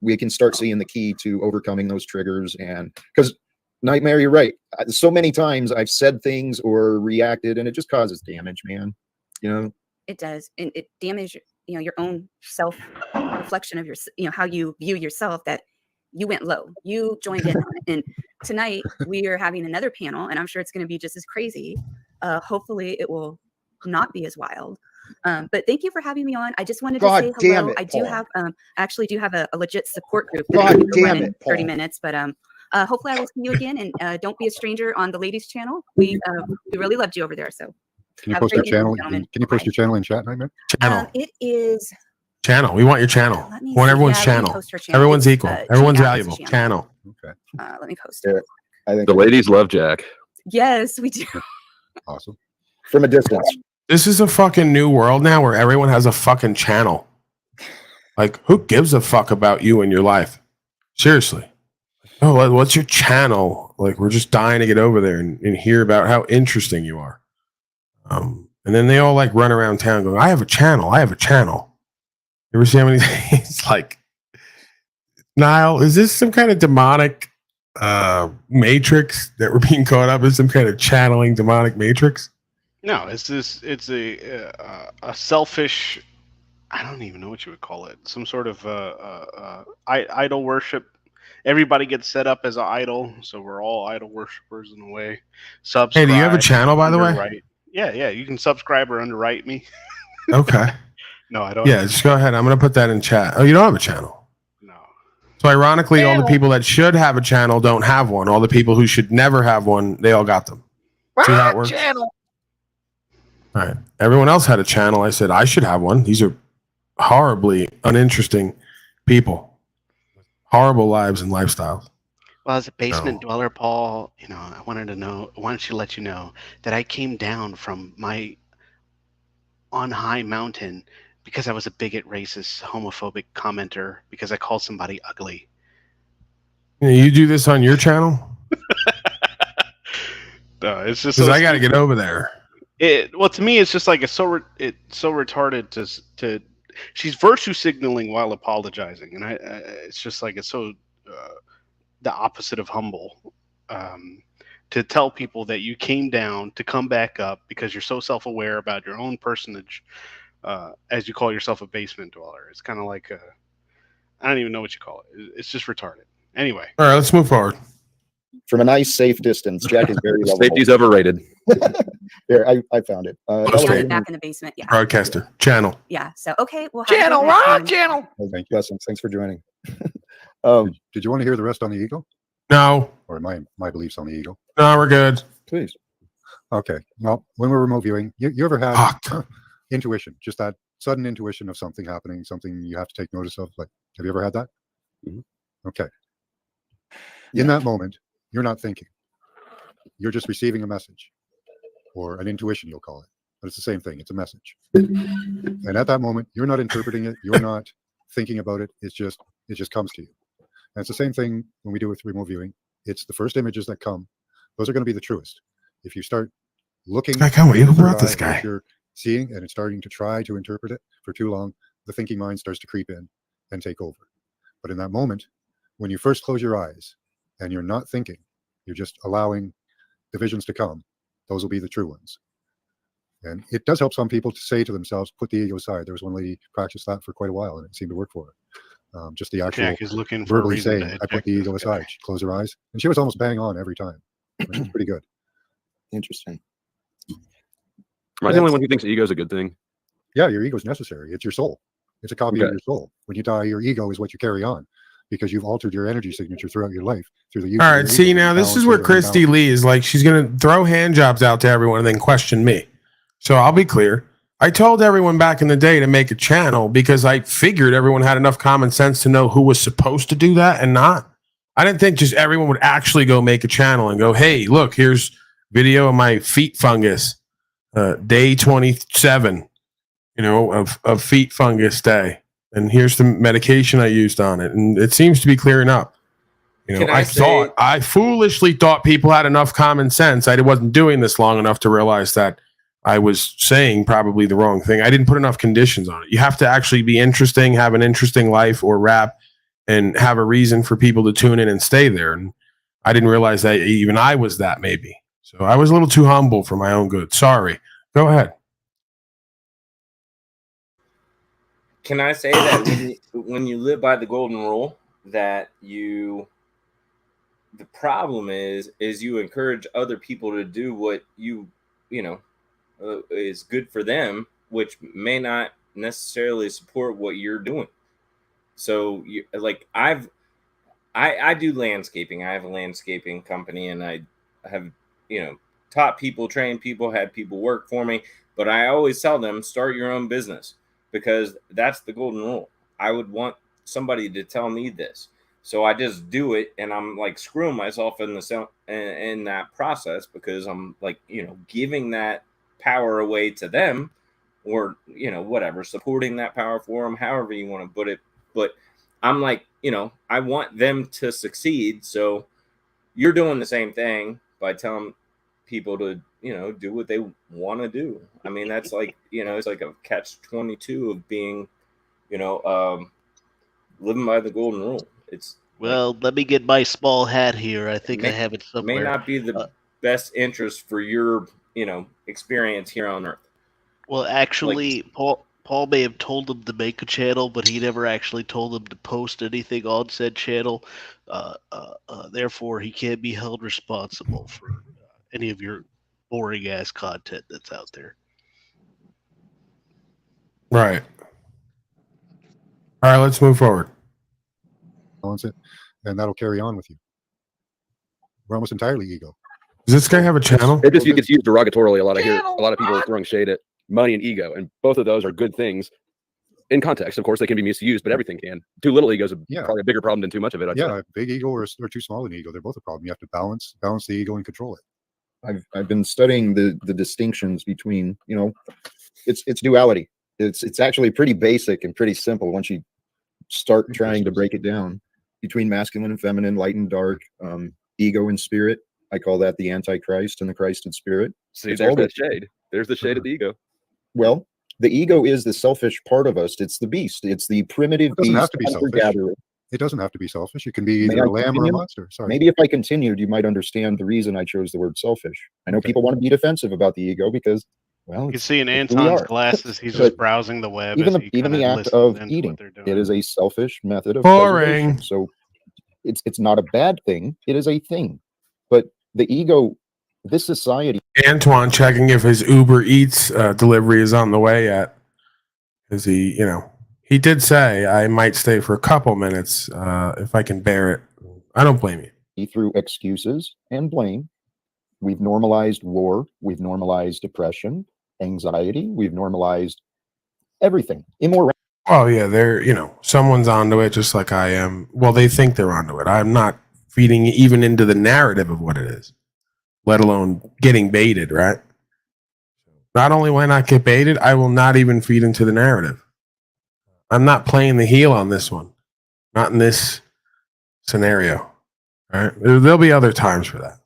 we can start seeing the key to overcoming those triggers. And because Nightmare, you're right. So many times I've said things or reacted and it just causes damage, man. You know, it does. And it damages, you know, your own self reflection of your, you know, how you view yourself, that you went low, you joined in on it. And tonight we are having another panel, and I'm sure it's going to be just as crazy. Hopefully it will not be as wild. But thank you for having me on. I just wanted to say hello. I do have, actually do have a legit support group. God damn it, 30 minutes, but hopefully I will see you again. And don't be a stranger on the ladies' channel. We really loved you over there. So can you post your channel? Can you post your channel in chat, Nightmare? Channel. It is. Channel. We want your channel. We want everyone's channel. Everyone's equal. Everyone's valuable. Channel. Okay. Let me post it. I think the ladies love Jack. Yes, we do. Awesome. From a distance. This is a fucking new world now where everyone has a fucking channel. Like, who gives a fuck about you and your life? Seriously. Oh, what's your channel? Like, we're just dying to get over there and hear about how interesting you are. And then they all like run around town going, I have a channel. I have a channel. You ever see how many things like, Niall, is this some kind of demonic matrix that we're being caught up in, some kind of channeling demonic matrix? No, it's a selfish, I don't even know what you would call it. Some sort of idol worship. Everybody gets set up as an idol, so we're all idol worshipers in a way. Hey, do you have a channel, by the way? Underwrite. Yeah, you can subscribe or underwrite me. Okay. No, I don't. Yeah, just go ahead. I'm going to put that in chat. Oh, you don't have a channel? No. So ironically, all the people that should have a channel don't have one. All the people who should never have one, they all got them. See how it works? Channel. All right. Everyone else had a channel. I said I should have one. These are horribly uninteresting people, horrible lives and lifestyles. Well, as a basement dweller, Paul, I wanted to let you know that I came down from my on high mountain because I was a bigot, racist, homophobic commenter because I called somebody ugly. You do this on your channel? No, it's just Because I got to get over there. Well, to me, it's just like it's so retarded to. She's virtue signaling while apologizing, and it's just like it's so the opposite of humble. To tell people that you came down to come back up because you're so self-aware about your own personage, as you call yourself a basement dweller. It's kind of like I don't even know what you call it. It's just retarded. Anyway. All right, let's move forward. From a nice, safe distance, Jack is very lovable. Safety's overrated. There, I found it. Back in the basement. Yeah. Broadcaster channel. Yeah. So okay, we'll Channel, Ron, channel. Thank you. Thanks for joining. Did you want to hear the rest on the ego? No. Or my beliefs on the ego? No, we're good. Please. Okay. Well, when we're remote viewing, you ever had intuition, just that sudden intuition of something happening, something you have to take notice of? Like, have you ever had that? Mm-hmm. Okay. In that moment, you're not thinking. You're just receiving a message, or an intuition, you'll call it. But it's the same thing. It's a message. And at that moment, you're not interpreting it. You're not thinking about it. It just comes to you. And it's the same thing when we do with remote viewing. It's the first images that come. Those are going to be the truest. If you start looking, I can't wait. Who brought this guy? You're seeing, and it's starting to try to interpret it for too long, the thinking mind starts to creep in and take over. But in that moment, when you first close your eyes and you're not thinking, you're just allowing the visions to come, those will be the true ones. And it does help some people to say to themselves, put the ego aside. There was one lady practiced that for quite a while, and it seemed to work for her. Just the actual Jack is looking for a verbally reason saying, to I put the ego aside. She closed her eyes, and she was almost bang on every time. Which is pretty good. Interesting. Am I the only one who thinks ego is a good thing? Yeah, your ego is necessary. It's your soul. It's a copy of Okay. your soul. When you die, your ego is what you carry on because you've altered your energy signature throughout your life through the use All of right. your See, ego to now this balance is where it or Christy unbalance Lee is like, she's going to throw hand jobs out to everyone and then question me. So I'll be clear. I told everyone back in the day to make a channel because I figured everyone had enough common sense to know who was supposed to do that and not. I didn't think just everyone would actually go make a channel and go, hey, look, here's video of my feet fungus, day 27, of feet fungus day. And here's the medication I used on it. And it seems to be clearing up. Can I I foolishly thought people had enough common sense. I wasn't doing this long enough to realize that I was saying probably the wrong thing. I didn't put enough conditions on it. You have to actually be interesting, have an interesting life or rap, and have a reason for people to tune in and stay there. And I didn't realize that even I was that maybe. So I was a little too humble for my own good. Sorry. Go ahead. Can I say that when you live by the golden rule, that the problem is you encourage other people to do what is good for them, which may not necessarily support what you're doing. So I do landscaping. I have a landscaping company, and I have taught people, trained people, had people work for me. But I always tell them, start your own business, because that's the golden rule. I would want somebody to tell me this. So I just do it, and I'm like screwing myself in that process, because I'm giving that power away to them, or whatever, supporting that power for them, however you want to put it. But I'm like, I want them to succeed. So you're doing the same thing by telling people to do what they want to do. I mean, that's like it's like a catch-22 of being living by the golden rule. It's Well, let me get my small hat here. I think I have it somewhere. may not be the best interest for your experience here on Earth. Well, actually, Paul may have told them to make a channel, but he never actually told them to post anything on said channel. Therefore, he can't be held responsible for any of your boring ass content that's out there. Right. All right, let's move forward. Balance it, and that'll carry on with you. We're almost entirely ego. Does this guy have a channel? It just gets used derogatorily a lot. I hear a lot of people throwing shade at money and ego, and both of those are good things in context. Of course, they can be misused, but everything can. Too little ego is probably a bigger problem than too much of it. I'd say. Yeah, big ego or too small an ego, they're both a problem. You have to balance the ego and control it. I've been studying the distinctions between, you know, it's duality. It's actually pretty basic and pretty simple once you start trying to break it down between masculine and feminine, light and dark, ego and spirit. I call that the Antichrist and the Christ in spirit. See, there's that shade. There's the shade of the ego. Well, the ego is the selfish part of us. It's the beast. It's the primitive It doesn't beast. have to be selfish. hunter-gatherer. It doesn't have to be selfish. It can be May either I a lamb or a continue? monster. Sorry. Maybe if I continued, you might understand the reason I chose the word selfish. I know people want to be defensive about the ego because, well, You can see in it's who we Anton's are. glasses, he's But just browsing the web. even as the he even the kinda act listens of in to eating, what they're doing. it is a selfish method of Boring. preservation. So it's not a bad thing. It is a thing. But the ego, this society, Antoine checking if his Uber Eats delivery is on the way yet. Is he, you know, he did say I might stay for a couple minutes if I can bear it. I don't blame you. through excuses and blame, we've normalized war, we've normalized depression, anxiety, we've normalized everything. Immorality. Oh yeah, they're, you know, someone's onto it just like I am. Well, they think they're onto it. I'm not feeding even into the narrative of what it is, let alone getting baited, right? Not only will I not get baited, I will not even feed into the narrative. I'm not playing the heel on this one. Not in this scenario. All right. There'll be other times for that.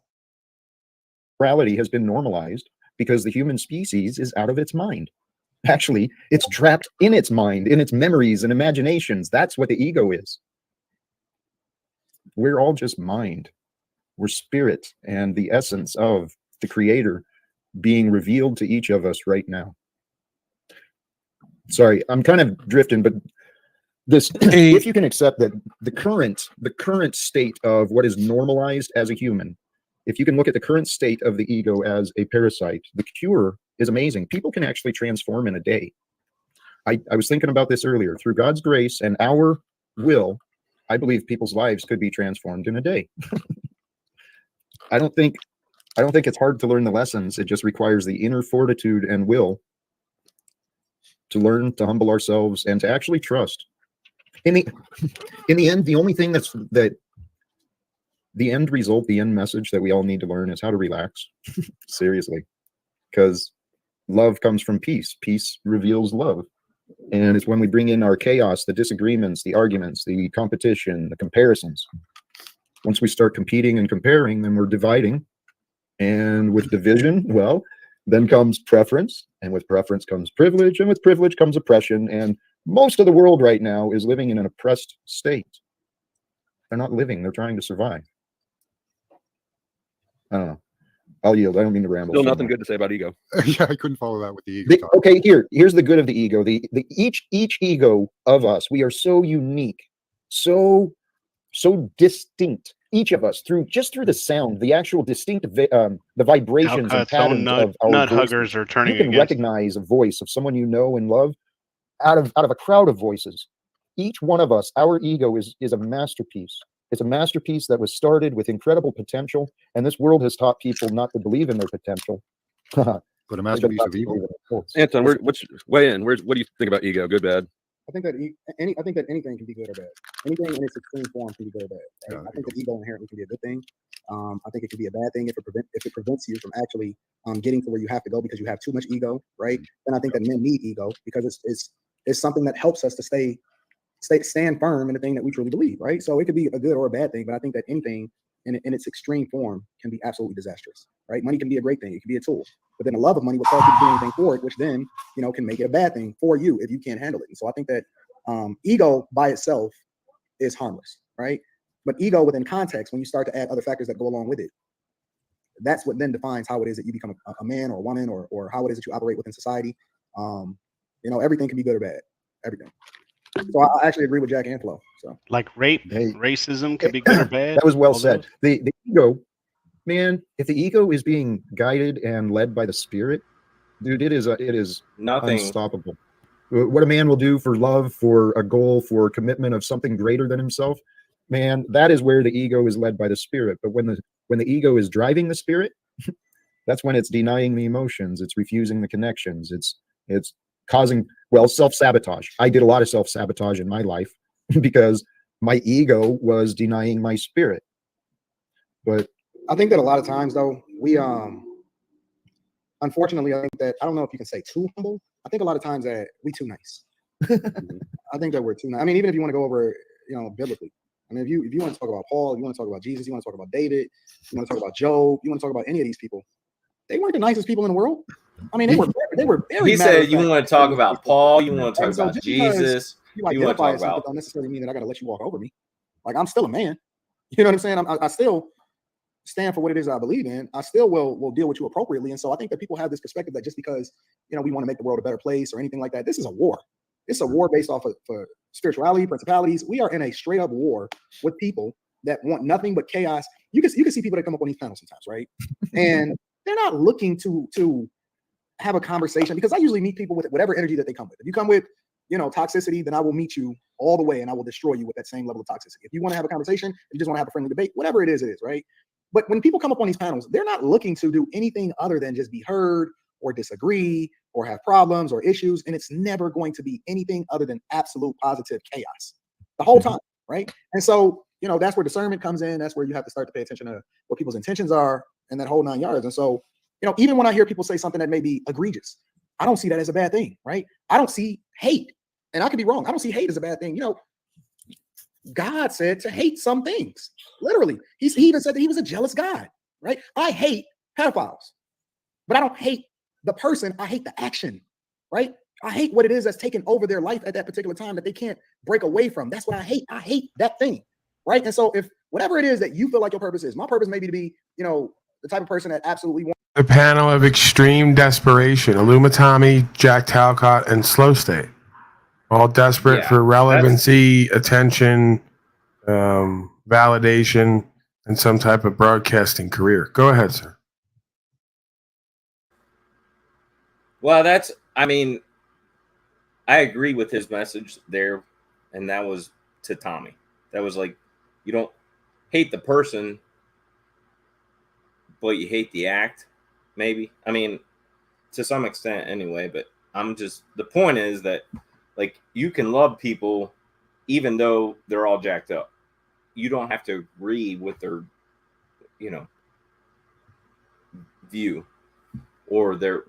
Morality has been normalized because the human species is out of its mind. Actually, it's trapped in its mind, in its memories and imaginations. That's what the ego is. We're all just mind. We're spirit and the essence of the creator being revealed to each of us right now. Sorry, I'm kind of drifting, but this, if you can accept that the current state of what is normalized as a human, if you can look at the current state of the ego as a parasite, the cure is amazing. People can actually transform in a day. I was thinking about this earlier. Through God's grace and our will, I believe people's lives could be transformed in a day. I don't think it's hard to learn the lessons. It just requires the inner fortitude and will to learn to humble ourselves and to actually trust. In the end, the only thing that the end result, the end message that we all need to learn is how to relax. Seriously, because love comes from peace. Peace reveals love. And it's when we bring in our chaos, the disagreements, the arguments, the competition, the comparisons. Once we start competing and comparing, then we're dividing. And with division, well, then comes preference. And with preference comes privilege. And with privilege comes oppression. And most of the world right now is living in an oppressed state. They're not living, they're trying to survive. I don't know. I'll yield. I don't mean to ramble. Still nothing good to say about ego. Yeah, I couldn't follow that with the ego. Okay, here's the good of the ego. Each ego of us, we are so unique, so distinct. Each of us, through the sound, the actual distinct, the vibrations and patterns of our nut voices. huggers are turning You can against recognize a voice of someone you know and love out of a crowd of voices. Each one of us, our ego is a masterpiece. It's a masterpiece that was started with incredible potential, and this world has taught people not to believe in their potential. But a masterpiece of evil. Anton, weigh in. What do you think about ego? Good, bad? I think that anything can be good or bad. Anything in its extreme form can be good or bad. Right? I think that ego inherently can be a good thing. I think it can be a bad thing if it prevents you from actually getting to where you have to go because you have too much ego, right? Then I think that men need ego because it's something that helps us to stand firm in the thing that we truly believe, right? So it could be a good or a bad thing, but I think that anything in its extreme form can be absolutely disastrous, right? Money can be a great thing. It can be a tool. But then the love of money will cause you to do anything for it, which then, can make it a bad thing for you if you can't handle it. And so I think that ego by itself is harmless, right? But ego within context, when you start to add other factors that go along with it, that's what then defines how it is that you become a man or a woman or how it is that you operate within society. Everything can be good or bad, everything. So I actually agree with Jack and Flo. So like racism could be good or bad. That was well said. The ego, man, if the ego is being guided and led by the spirit, dude, it is Nothing. Unstoppable. What a man will do for love, for a goal, for commitment of something greater than himself, man, that is where the ego is led by the spirit. But when the ego is driving the spirit, That's when it's denying the emotions, it's refusing the connections, it's causing, well, self-sabotage. I did a lot of self-sabotage in my life because my ego was denying my spirit. But I think that a lot of times though, we unfortunately, I think that, I don't know if you can say too humble. I think a lot of times that we too nice. I think that we're too nice. I mean, even if you want to go over, biblically, I mean, if you want to talk about Paul, you want to talk about Jesus, you want to talk about David, you want to talk about Job, you want to talk about any of these people, they weren't the nicest people in the world. I mean, they were very. He said you want to talk about Paul, you want to talk about Jesus, you want to identify talk as something about. don't necessarily mean that I got to let you walk over me. Like, I'm still a man. You know what I'm saying? I still stand for what it is I believe in. I still will deal with you appropriately. And so I think that people have this perspective that just because we want to make the world a better place or anything like that, this is a war. It's a war based off of for spirituality, principalities. We are in a straight up war with people that want nothing but chaos. You can see people that come up on these panels sometimes, right? And they're not looking to have a conversation, because I usually meet people with whatever energy that they come with. If you come with, toxicity, then I will meet you all the way and I will destroy you with that same level of toxicity. If you want to have a conversation, if you just want to have a friendly debate, whatever it is, right? But when people come up on these panels, they're not looking to do anything other than just be heard or disagree or have problems or issues. And it's never going to be anything other than absolute positive chaos the whole time, right? And so, that's where discernment comes in. That's where you have to start to pay attention to what people's intentions are and that whole 9 yards. And so, even when I hear people say something that may be egregious, I don't see that as a bad thing, right? I don't see hate, and I could be wrong. I don't see hate as a bad thing. God said to hate some things. Literally, he even said that he was a jealous God, right? I hate pedophiles, but I don't hate the person. I hate the action, right? I hate what it is that's taken over their life at that particular time that they can't break away from. That's what I hate. I hate that thing, right? And so if whatever it is that you feel like your purpose is, my purpose may be to be, the type of person that absolutely wants. The panel of extreme desperation: Illumitami, Jack Talcott, and Slow State. All desperate Yeah, for relevancy, attention, validation, and some type of broadcasting career. Go ahead, sir. Well, I agree with his message there, and that was to Tommy. That was like, you don't hate the person, but you hate the act, maybe. I mean, to some extent anyway, but the point is that, like, you can love people even though they're all jacked up. You don't have to agree with their, view or their,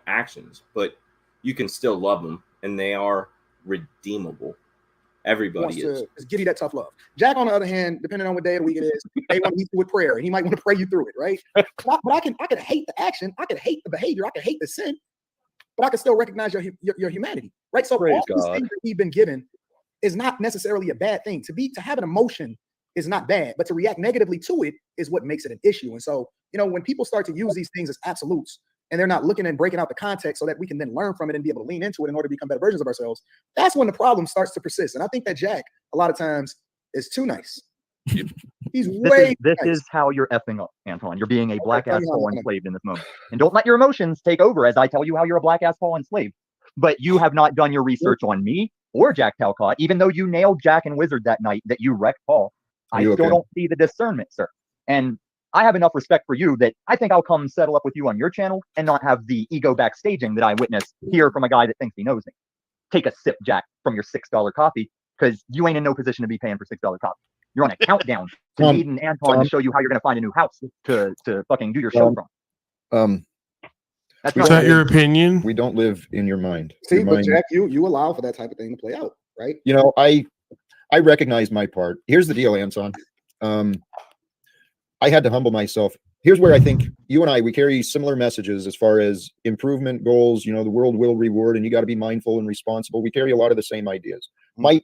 actions, but you can still love them and they are redeemable. Everybody is. Just give you that tough love. Jack, on the other hand, depending on what day of the week it is, they want to meet you with prayer, and he might want to pray you through it, right? But I can hate the action, I can hate the behavior, I can hate the sin, but I can still recognize your humanity, right? So Praise all these God. things that we've been given is not necessarily a bad thing. To have an emotion is not bad, but to react negatively to it is what makes it an issue. And so, when people start to use these things as absolutes, and they're not looking and breaking out the context so that we can then learn from it and be able to lean into it in order to become better versions of ourselves, that's when the problem starts to persist. And I think that Jack, a lot of times, is too nice. He's This is how you're effing up, Anton. You're being a black ass Paul enslaved in this moment. And don't let your emotions take over as I tell you how you're a black ass Paul enslaved. But you have not done your research on me or Jack Talcott, even though you nailed Jack and Wizard that night that you wrecked Paul. I still don't see the discernment, sir. And I have enough respect for you that I think I'll come settle up with you on your channel and not have the ego backstaging that I witnessed here from a guy that thinks he knows me. Take a sip, Jack, from your $6 coffee, because you ain't in no position to be paying for $6 coffee. You're on a countdown to needing Anton to show you how you're going to find a new house to fucking do your show from. Is that your opinion? We don't live in your mind. See, Your but mind, Jack, you allow for that type of thing to play out, right? I recognize my part. Here's the deal, Anton. I had to humble myself. Here's where I think you and we carry similar messages as far as improvement goals. The world will reward, and you got to be mindful and responsible. We carry a lot of the same ideas. I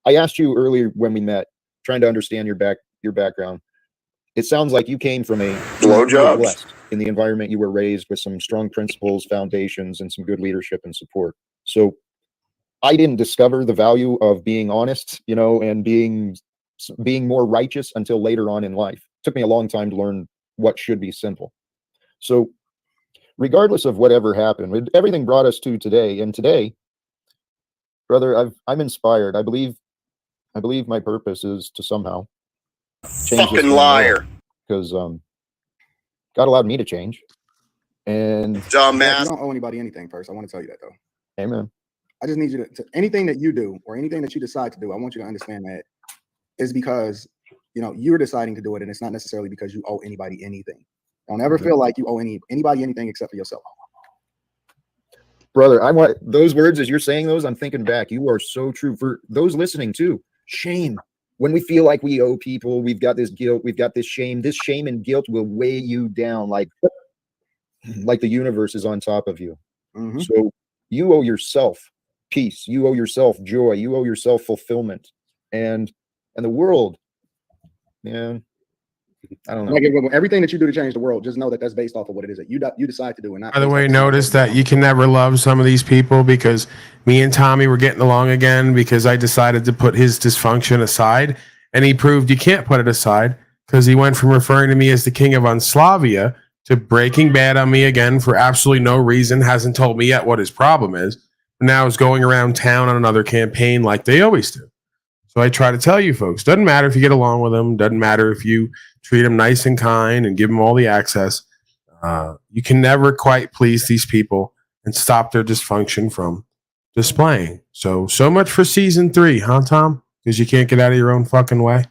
asked you earlier when we met, trying to understand your background. It sounds like you came from blessed in the environment you were raised with, some strong principles, foundations, and some good leadership and support. So I didn't discover the value of being honest, and being more righteous until later on in life. It took me a long time to learn what should be simple. So regardless of whatever happened, everything brought us to today. And today, brother, I'm inspired. I believe my purpose is to somehow change this Fucking liar. Because God allowed me to change. And You don't owe anybody anything first. I want to tell you that though. amen. I just need you to anything that you do or anything that you decide to do, I want you to understand that is because you're deciding to do it, and it's not necessarily because you owe anybody anything. Don't ever feel like you owe anybody anything except for yourself. Brother, I want those words as you're saying those. I'm thinking back. You are so true for those listening too. Shame. When we feel like we owe people, we've got this guilt, we've got this shame. This shame and guilt will weigh you down like the universe is on top of you. Mm-hmm. So you owe yourself peace. You owe yourself joy. You owe yourself fulfillment. And the world, man, I don't know. Like everything that you do to change the world, just know that that's based off of what it is that you decide to do. And not By the based way, off of notice that you can never love some of these people because me and Tommy were getting along again because I decided to put his dysfunction aside, and he proved you can't put it aside because he went from referring to me as the king of Unslavia to breaking bad on me again for absolutely no reason, hasn't told me yet what his problem is. Now is going around town on another campaign like they always do. So I try to tell you folks, doesn't matter if you get along with them, doesn't matter if you treat them nice and kind and give them all the access. You can never quite please these people and stop their dysfunction from displaying. So much for season 3, huh, Tom? Because you can't get out of your own fucking way.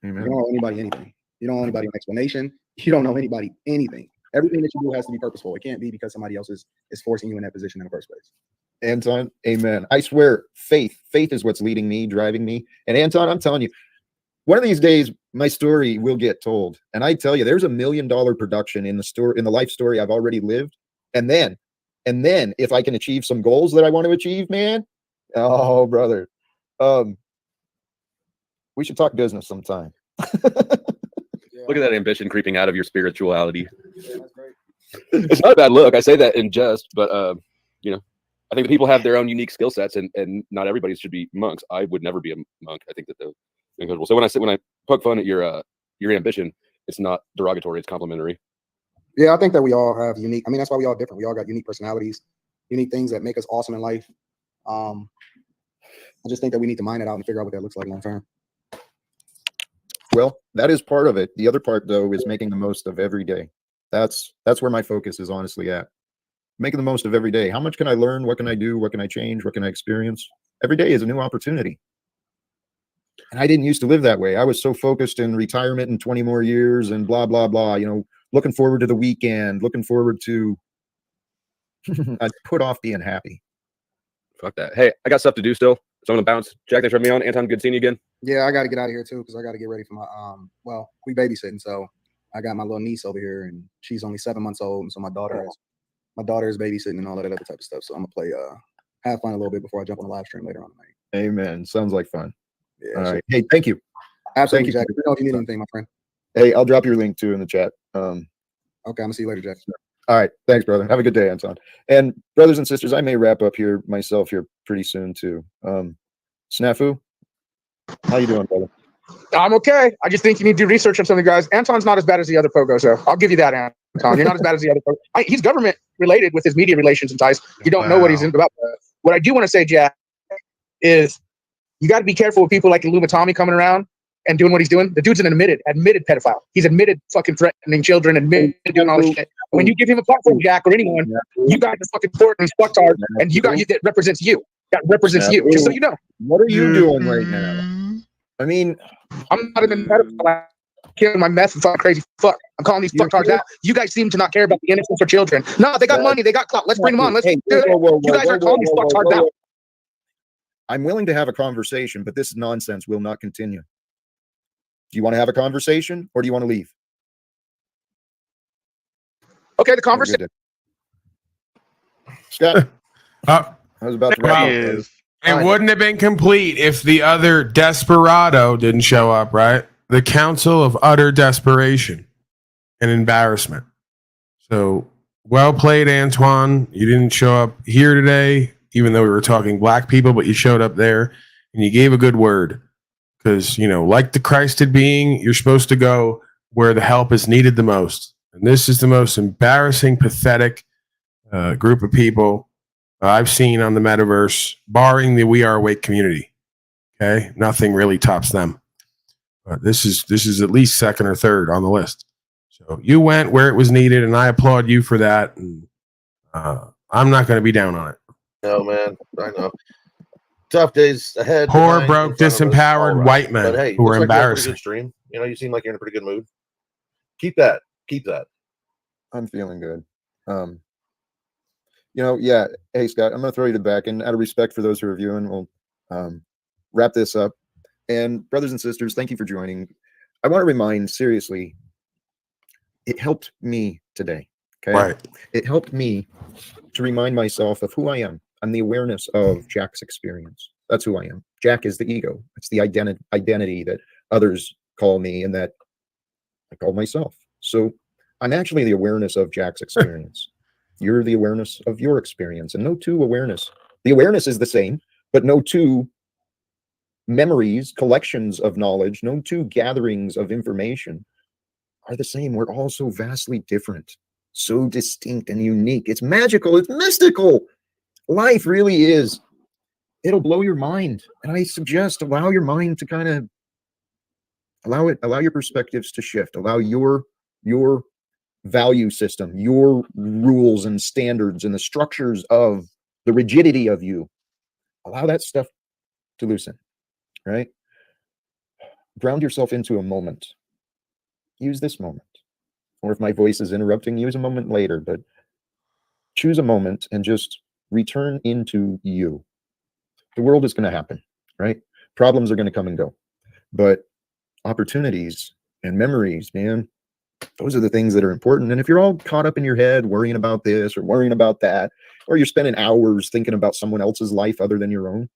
You don't owe anybody anything. You don't owe anybody an explanation. You don't owe anybody anything. Everything that you do has to be purposeful. It can't be because somebody else is forcing you in that position in the first place. Anton, amen. I swear, faith is what's leading me, driving me. And Anton, I'm telling you, one of these days, my story will get told. And I tell you, there's $1 million production in the story, in the life story I've already lived. And then if I can achieve some goals that I want to achieve, man, oh, brother, we should talk business sometime. Look at that ambition creeping out of your spirituality. It's not a bad look. I say that in jest, but I think the people have their own unique skill sets, and not everybody should be monks. I would never be a monk. I think that the incredible. So when I poke fun at your ambition, it's not derogatory. It's complimentary. Yeah, I think that we all have unique. I mean, that's why we all different. We all got unique personalities, unique things that make us awesome in life. I just think that we need to mine it out and figure out what that looks like long term. Well, that is part of it. The other part, though, is making the most of every day. That's where my focus is honestly at. Making the most of every day. How much can I learn? What can I do? What can I change? What can I experience? Every day is a new opportunity. And I didn't used to live that way. I was so focused in retirement in 20 more years and blah, blah, blah. Looking forward to the weekend, looking forward to I put off being happy. Fuck that. Hey, I got stuff to do still. So I'm gonna bounce. Jack, thanks for having me on. Anton, good seeing you again. Yeah, I got to get out of here too because I got to get ready for my we babysitting, so I got my little niece over here and she's only 7 months old, and so my daughter is babysitting and all that other type of stuff. So I'm gonna play have fun a little bit before I jump on the live stream later on tonight. Amen. Sounds like fun. Yeah. All right. Hey, thank you. Absolutely, Thank Jack. Let me know if you need anything, my friend. Hey, I'll drop your link too in the chat. Okay, I'm gonna see you later, Jack. All right. Thanks, brother. Have a good day, Anton. And brothers and sisters, I may wrap up here myself here pretty soon too. Snafu, how you doing, brother? I'm okay. I just think you need to do research on something, guys. Anton's not as bad as the other Pogos, though. I'll give you that, Anton. You're not as bad as the other Pogos. He's government related with his media relations and ties. You don't know what he's about. What I do want to say, Jack, is you got to be careful with people like Illumitami coming around and doing what he's doing. The dude's an admitted pedophile. He's admitted fucking threatening children, admitted doing all this shit. When you give him a platform, Jack, or anyone, you got the fucking support and fucktard, and you got you that represents you. That represents you. Just so you know. What are you doing right now? I mean, I'm not even pedophile. Killing my meth and fucking crazy fuck. I'm calling these fucktards out. You guys seem to not care about the innocence of children. No, they got money. They got clout. Let's bring them on. Let's do it. You guys are calling these fucktards out. I'm willing to have a conversation, but this nonsense will not continue. Do you want to have a conversation or do you want to leave? Okay, the conversation. Scott, I was about to wrap up. It wouldn't have been complete if the other desperado didn't show up, right? The Council of Utter Desperation and Embarrassment. So, well played, Antoine. You didn't show up here today, even though we were talking black people, but you showed up there and you gave a good word. Because, like the Christed being, you're supposed to go where the help is needed the most. And this is the most embarrassing, pathetic group of people I've seen on the metaverse, barring the We Are Awake community. Okay, nothing really tops them. This is at least second or third on the list. So you went where it was needed, and I applaud you for that. And I'm not going to be down on it. No, man, I know. Tough days ahead. Poor, behind, broke, in front of us, all disempowered right. white men But hey, who looks are like you had a pretty embarrassing. good stream. You know, you seem like you're in a pretty good mood. Keep that. Keep that. I'm feeling good. Yeah. Hey, Scott, I'm going to throw you the back, and out of respect for those who are viewing, we'll wrap this up. And brothers and sisters, thank you for joining. I want to remind, seriously, it helped me today. Okay. Right. It helped me to remind myself of who I am. I'm the awareness of Jack's experience. That's who I am. Jack is the ego. It's the identity that others call me and that I call myself. So I'm actually the awareness of Jack's experience. You're the awareness of your experience, and no two awareness. The awareness is the same, but no two memories, collections of knowledge, no two gatherings of information are the same. We're all so vastly different, so distinct and unique. It's magical. It's mystical. Life really is. It'll blow your mind. And I suggest allow your mind to kind of allow your perspectives to shift. Allow your value system, your rules and standards and the structures of the rigidity of you. Allow that stuff to loosen, right? Ground yourself into a moment. Use this moment. Or if my voice is interrupting, use a moment later, but choose a moment and just return into you. The world is going to happen, right? Problems are going to come and go, but opportunities and memories, man, those are the things that are important. And if you're all caught up in your head, worrying about this or worrying about that, or you're spending hours thinking about someone else's life other than your own,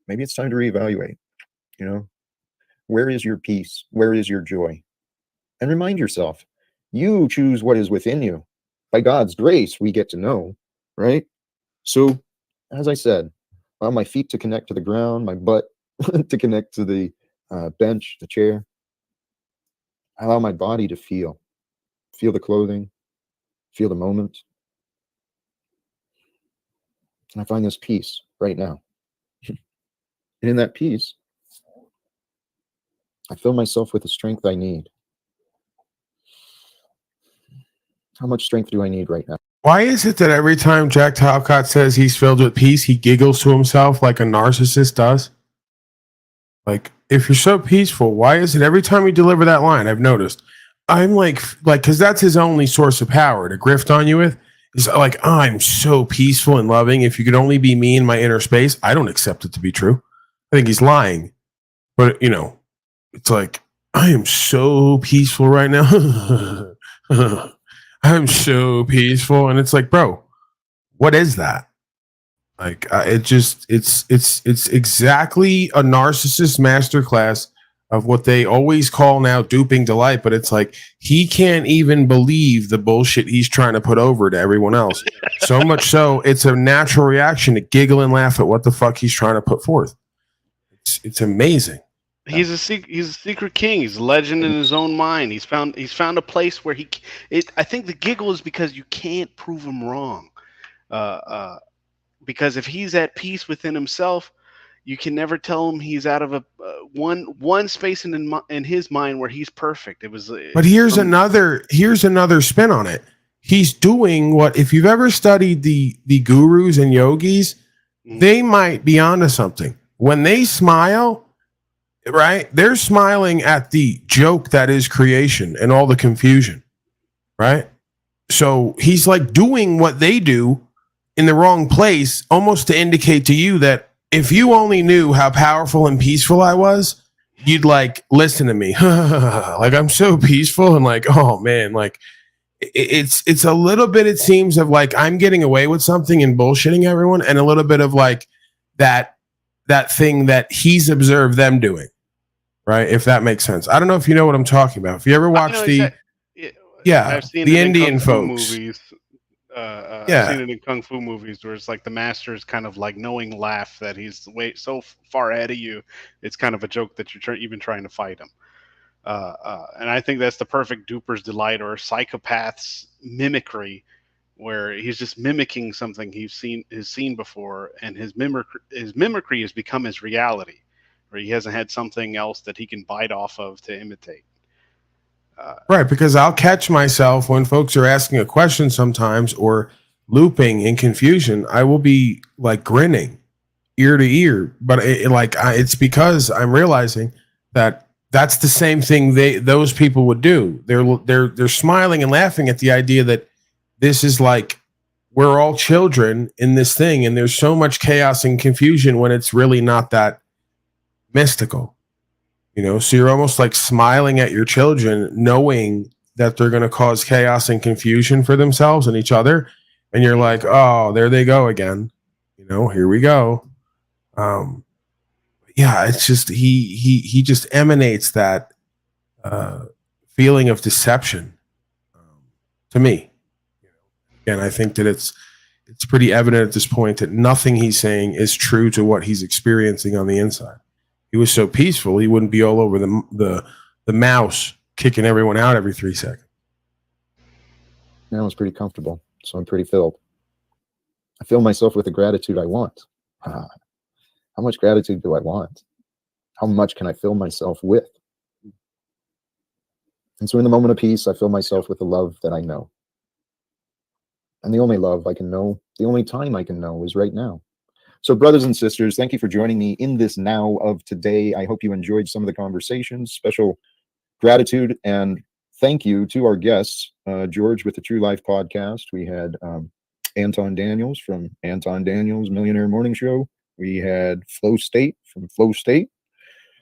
maybe it's time to reevaluate. Where is your peace? Where is your joy? And remind yourself, you choose what is within you. By God's grace, we get to know, right? So, as I said, allow my feet to connect to the ground, my butt to connect to the bench, the chair. I allow my body to feel the clothing, feel the moment. And I find this peace right now. And in that peace, I fill myself with the strength I need. How much strength do I need right now? Why is it that every time Jack Talcott says he's filled with peace, he giggles to himself like a narcissist does? Like, if you're so peaceful, why is it every time you deliver that line, I've noticed, I'm like, because that's his only source of power to grift on you with. Is like, I'm so peaceful and loving. If you could only be me in my inner space, I don't accept it to be true. I think he's lying. But, it's like, I am so peaceful right now. I'm so peaceful. And it's like, bro, what is that? Like, it's exactly a narcissist masterclass of what they always call now duping delight. But it's like, he can't even believe the bullshit he's trying to put over to everyone else. So much so, it's a natural reaction to giggle and laugh at what the fuck he's trying to put forth. It's amazing. He's a secret king. He's a legend in his own mind. He's found a place where I think the giggle is because you can't prove him wrong. Because if he's at peace within himself, you can never tell him he's out of a one space in his mind where he's perfect. But here's another spin on it. He's doing what, if you've ever studied the gurus and yogis, they might be onto something. When they smile, right? They're smiling at the joke that is creation and all the confusion, right? So he's like doing what they do in the wrong place, almost to indicate to you that if you only knew how powerful and peaceful I was, you'd like listen to me. Like, I'm so peaceful, and like, oh man, like it's a little bit, it seems, of like I'm getting away with something and bullshitting everyone, and a little bit of like that thing that he's observed them doing, right? If that makes sense. I don't know if you know what I'm talking about. If you ever watch I've seen the it in Indian Kung Fu folks. movies. I've seen it in Kung Fu movies where it's like the master is kind of like knowing laugh that he's so far ahead of you. It's kind of a joke that you're even trying to fight him. And I think that's the perfect duper's delight or psychopath's mimicry, where he's just mimicking something he's seen before, and his mimicry has become his reality, where he hasn't had something else that he can bite off of to imitate. Right, because I'll catch myself when folks are asking a question sometimes or looping in confusion. I will be like grinning ear to ear, but it's because I'm realizing that that's the same thing those people would do. They're smiling and laughing at the idea that this is like we're all children in this thing, and there's so much chaos and confusion when it's really not that mystical. So you're almost like smiling at your children, knowing that they're going to cause chaos and confusion for themselves and each other. And you're like, oh, there they go again. Here we go. Yeah, it's just, he just emanates that feeling of deception to me. And I think that it's pretty evident at this point that nothing he's saying is true to what he's experiencing on the inside. He was so peaceful, he wouldn't be all over the mouse kicking everyone out every 3 seconds. Now it's pretty comfortable, so I'm pretty filled. I fill myself with the gratitude I want. How much gratitude do I want? How much can I fill myself with? And so in the moment of peace, I fill myself with the love that I know. And the only love I can know, the only time I can know is right now. So brothers and sisters, thank you for joining me in this now of today. I hope you enjoyed some of the conversations. Special gratitude and thank you to our guests, George with the True Life Podcast. We had Anton Daniels from Anton Daniels Millionaire Morning Show. We had Flow State from Flow State.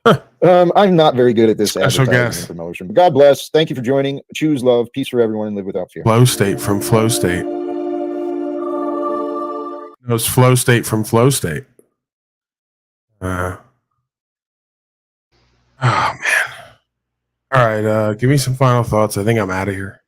I'm not very good at this Special advertising guest. and promotion, but God bless. Thank you for joining. Choose love, peace for everyone, and live without fear. Flow State from Flow State. It was Flow State from Flow State. Oh, man. All right, give me some final thoughts. I think I'm out of here.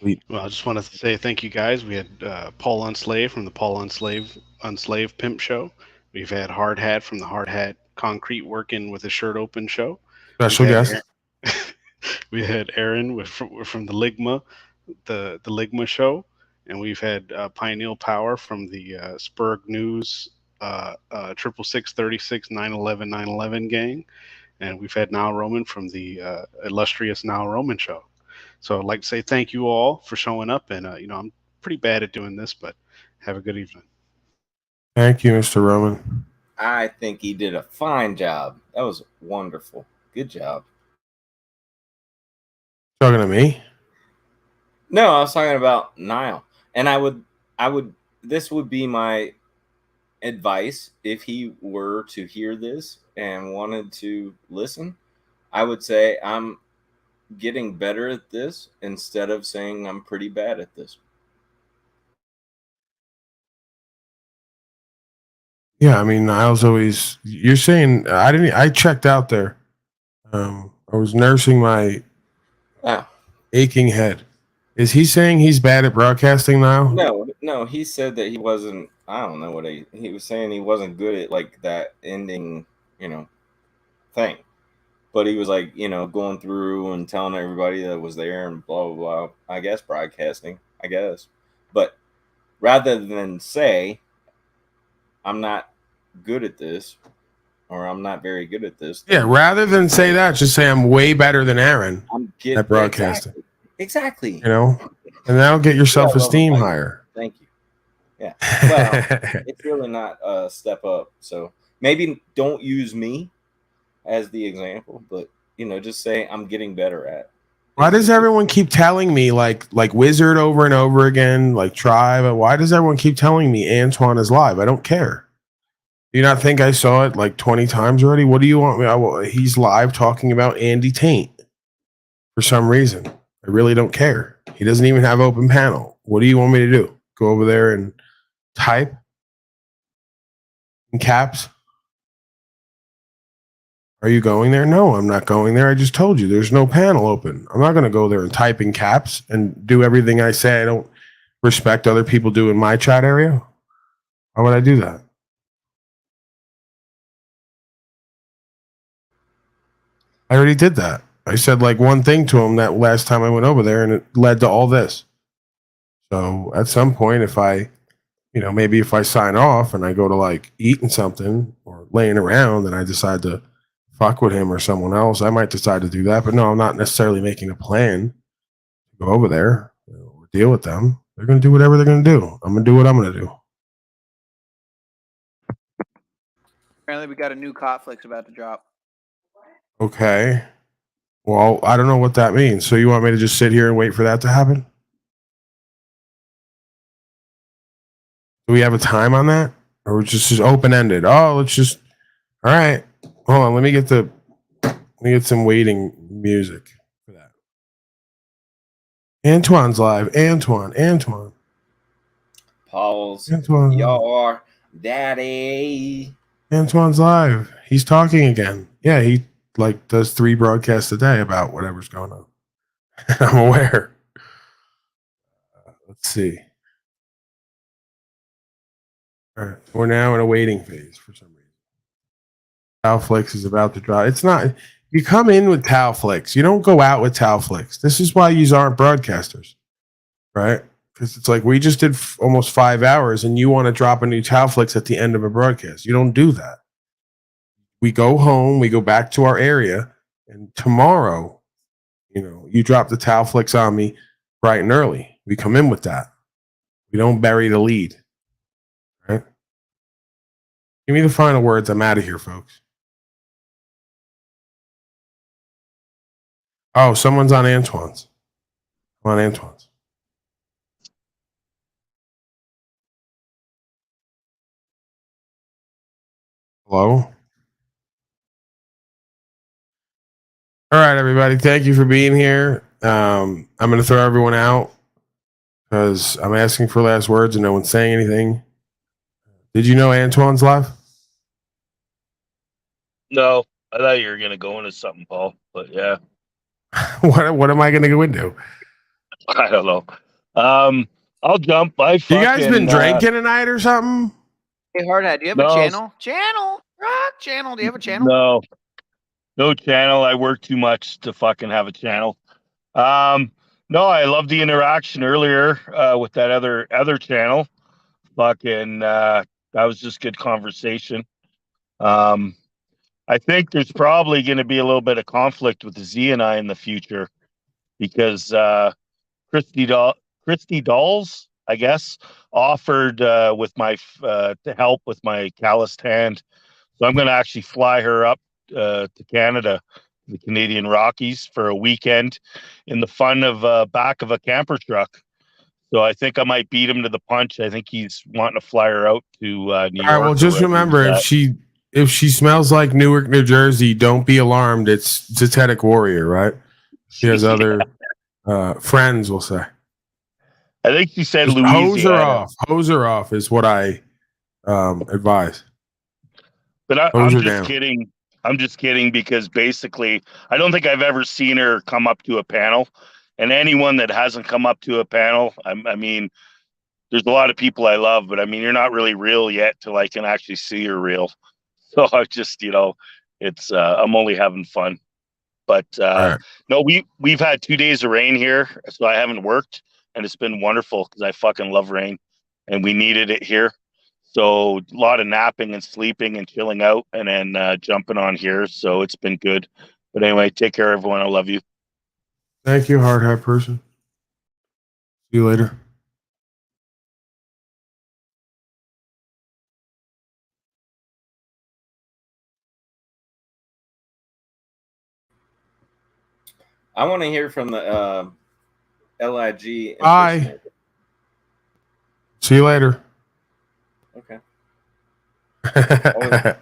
Well, I just wanted to say thank you guys. We had Paul Unslave from the Paul Unslave Pimp Show. We've had Hard Hat from the Hard Hat Concrete Working with a Shirt Open Show. Special guest. We had Aaron from the Ligma, the Ligma Show. And we've had Pioneer Power from the Spurg News 66636 911 911 gang. And we've had Niall Roman from the illustrious Niall Roman Show. So I'd like to say thank you all for showing up. And, I'm pretty bad at doing this, but have a good evening. Thank you, Mr. Roman. I think he did a fine job. That was wonderful. Good job. Talking to me? No, I was talking about Niall. And I would this would be my advice if he were to hear this and wanted to listen. I would say I'm getting better at this instead of saying I'm pretty bad at this. Yeah, I mean, Niall's always. You're saying I checked out there. I was nursing my aching head. Is he saying he's bad at broadcasting now? No, he said that he wasn't. I don't know what he was saying. He wasn't good at like that ending, thing. But he was like, going through and telling everybody that was there and blah blah blah. I guess broadcasting. I guess, but rather than say, I'm not good at this, or I'm not very good at this. Yeah, rather than say that, just say I'm way better than Aaron at broadcasting. Exactly. And that'll get your self-esteem higher. Thank you. Yeah. Well, it's really not a step up. So maybe don't use me as the example, but just say I'm getting better at it. Why does everyone keep telling me like Wizard over and over again, like Tribe? Why does everyone keep telling me Antoine is live? I don't care. Do you not think I saw it like 20 times already? What do you want me? He's live talking about Andy Taint for some reason. I really don't care. He doesn't even have open panel. What do you want me to do? Go over there and type in caps? Are you going there? No, I'm not going there. I just told you there's no panel open. I'm not going to go there and type in caps and do everything I say I don't respect other people do in my chat area. Why would I do that? I already did that. I said like one thing to him that last time I went over there, and it led to all this. So at some point, if I, maybe if I sign off and I go to like eating something or laying around and I decide to fuck with him or someone else, I might decide to do that. But no, I'm not necessarily making a plan to go over there or deal with them. They're going to do whatever they're going to do. I'm going to do what I'm going to do. Apparently, we got a new Cotflix about to drop. Okay. Well, I don't know what that means. So you want me to just sit here and wait for that to happen? Do we have a time on that? Or just open ended? Oh, let's just. All right. Hold on. Let me get some waiting music for that. Antoine's live. Antoine. Paul's Antoine. your daddy. Antoine's live. He's talking again. Yeah, he does 3 broadcasts a day about whatever's going on. I'm aware. Let's see. All right, we're now in a waiting phase for some reason. Talflix is about to drop. It's not. You come in with Talflix. You don't go out with Talflix. This is why you aren't broadcasters, right? Because it's like we just did almost 5 hours, and you want to drop a new Talflix at the end of a broadcast. You don't do that. We go home, we go back to our area, and tomorrow, you drop the Talflix on me bright and early. We come in with that. We don't bury the lead. Right? Give me the final words. I'm out of here, folks. Oh, someone's on Antoine's. I'm on Antoine's. Hello? All right, everybody. Thank you for being here. I'm going to throw everyone out because I'm asking for last words and no one's saying anything. Did you know Antoine's live? No, I thought you were gonna go into something, Paul. But yeah, What am I going to go into? I don't know. I'll jump. You guys been drinking tonight or something? Hey, Hardhead, do you have No. a channel? Rock channel. Do you have a channel? No channel. I work too much to fucking have a channel. No, I love the interaction earlier with that other channel. Fucking that was just good conversation. I think there's probably going to be a little bit of conflict with Z and I in the future because Christy Dolls, I guess, offered with my to help with my calloused hand. So I'm going to actually fly her up to Canada, the Canadian Rockies, for a weekend in the fun of back of a camper truck. So I think I might beat him to the punch. I think he's wanting to fly her out to New York. All right, well, just remember, if she smells like Newark, New Jersey, don't be alarmed. It's Zetetic Warrior, right? She has other friends, we'll say. I think she said Just Louisiana. Hose her off is what I advise. But I'm Hose her just down. kidding. I'm just kidding because basically, I don't think I've ever seen her come up to a panel. And anyone that hasn't come up to a panel, I mean, there's a lot of people I love, but I mean, you're not really real yet till I can actually see you're real. So I just, it's I'm only having fun. But no, we've had 2 days of rain here, so I haven't worked, and it's been wonderful because I fucking love rain, and we needed it here. So a lot of napping and sleeping and chilling out, and then jumping on here. So it's been good. But anyway, take care, everyone. I love you. Thank you, hard hat person. See you later. I want to hear from the LIG. Bye. See you later. Okay.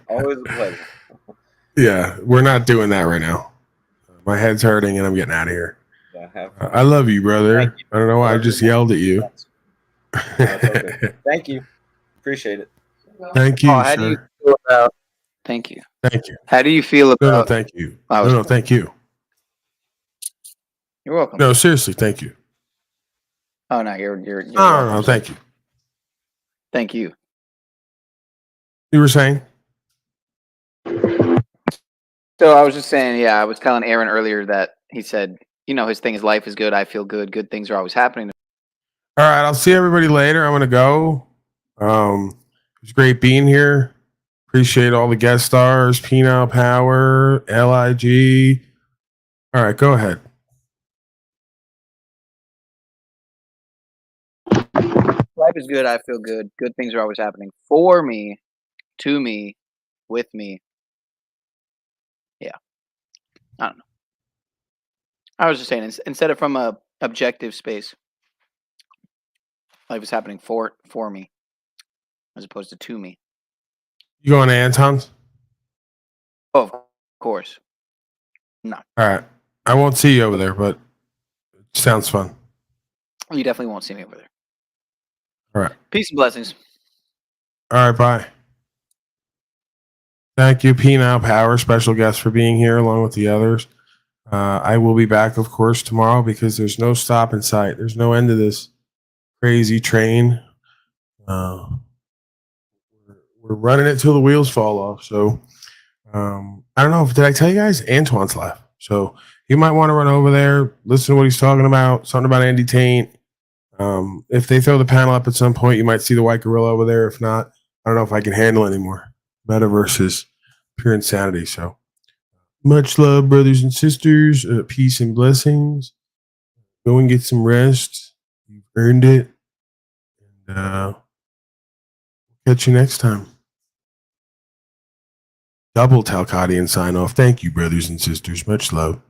Always a pleasure. Yeah, we're not doing that right now. My head's hurting and I'm getting out of here. I love you, brother. I don't know why I just yelled at you. Thank you. Appreciate it. Thank you, How do you sir. feel about? Thank you. Thank you. How do you feel about? No, thank you. No, thank you. You're welcome. No, seriously, thank you. Oh no, you're No, thank you. Thank you. You were saying? So I was just saying, yeah, I was telling Aaron earlier that he said, his thing is life is good. I feel good. Good things are always happening. All right, I'll see everybody later. I'm gonna go. It was great being here. Appreciate all the guest stars, Penal Power, LIG. All right, go ahead. Life is good. I feel good. Good things are always happening for me, to me, with me. Yeah. I don't know. I was just saying, instead of from a objective space, life is happening for me, as opposed to me. You going to Anton's? Oh, of course. No, All right. I won't see you over there, but it sounds fun. you definitely won't see me over there. All right. Peace and blessings. All right, bye. Thank you, Penal Power, special guest, for being here along with the others. I will be back, of course, tomorrow because there's no stop in sight. There's no end to this crazy train. We're running it till the wheels fall off. So I don't know. Did I tell you guys? Antoine's live. So you might want to run over there, listen to what he's talking about, something about Andy Taint. If they throw the panel up at some point, you might see the white gorilla over there. If not, I don't know if I can handle it anymore. Metaverse is pure insanity. So much love, brothers and sisters. Peace and blessings. Go and get some rest. You've earned it. And catch you next time. Double Talcadian sign off. Thank you, brothers and sisters. Much love.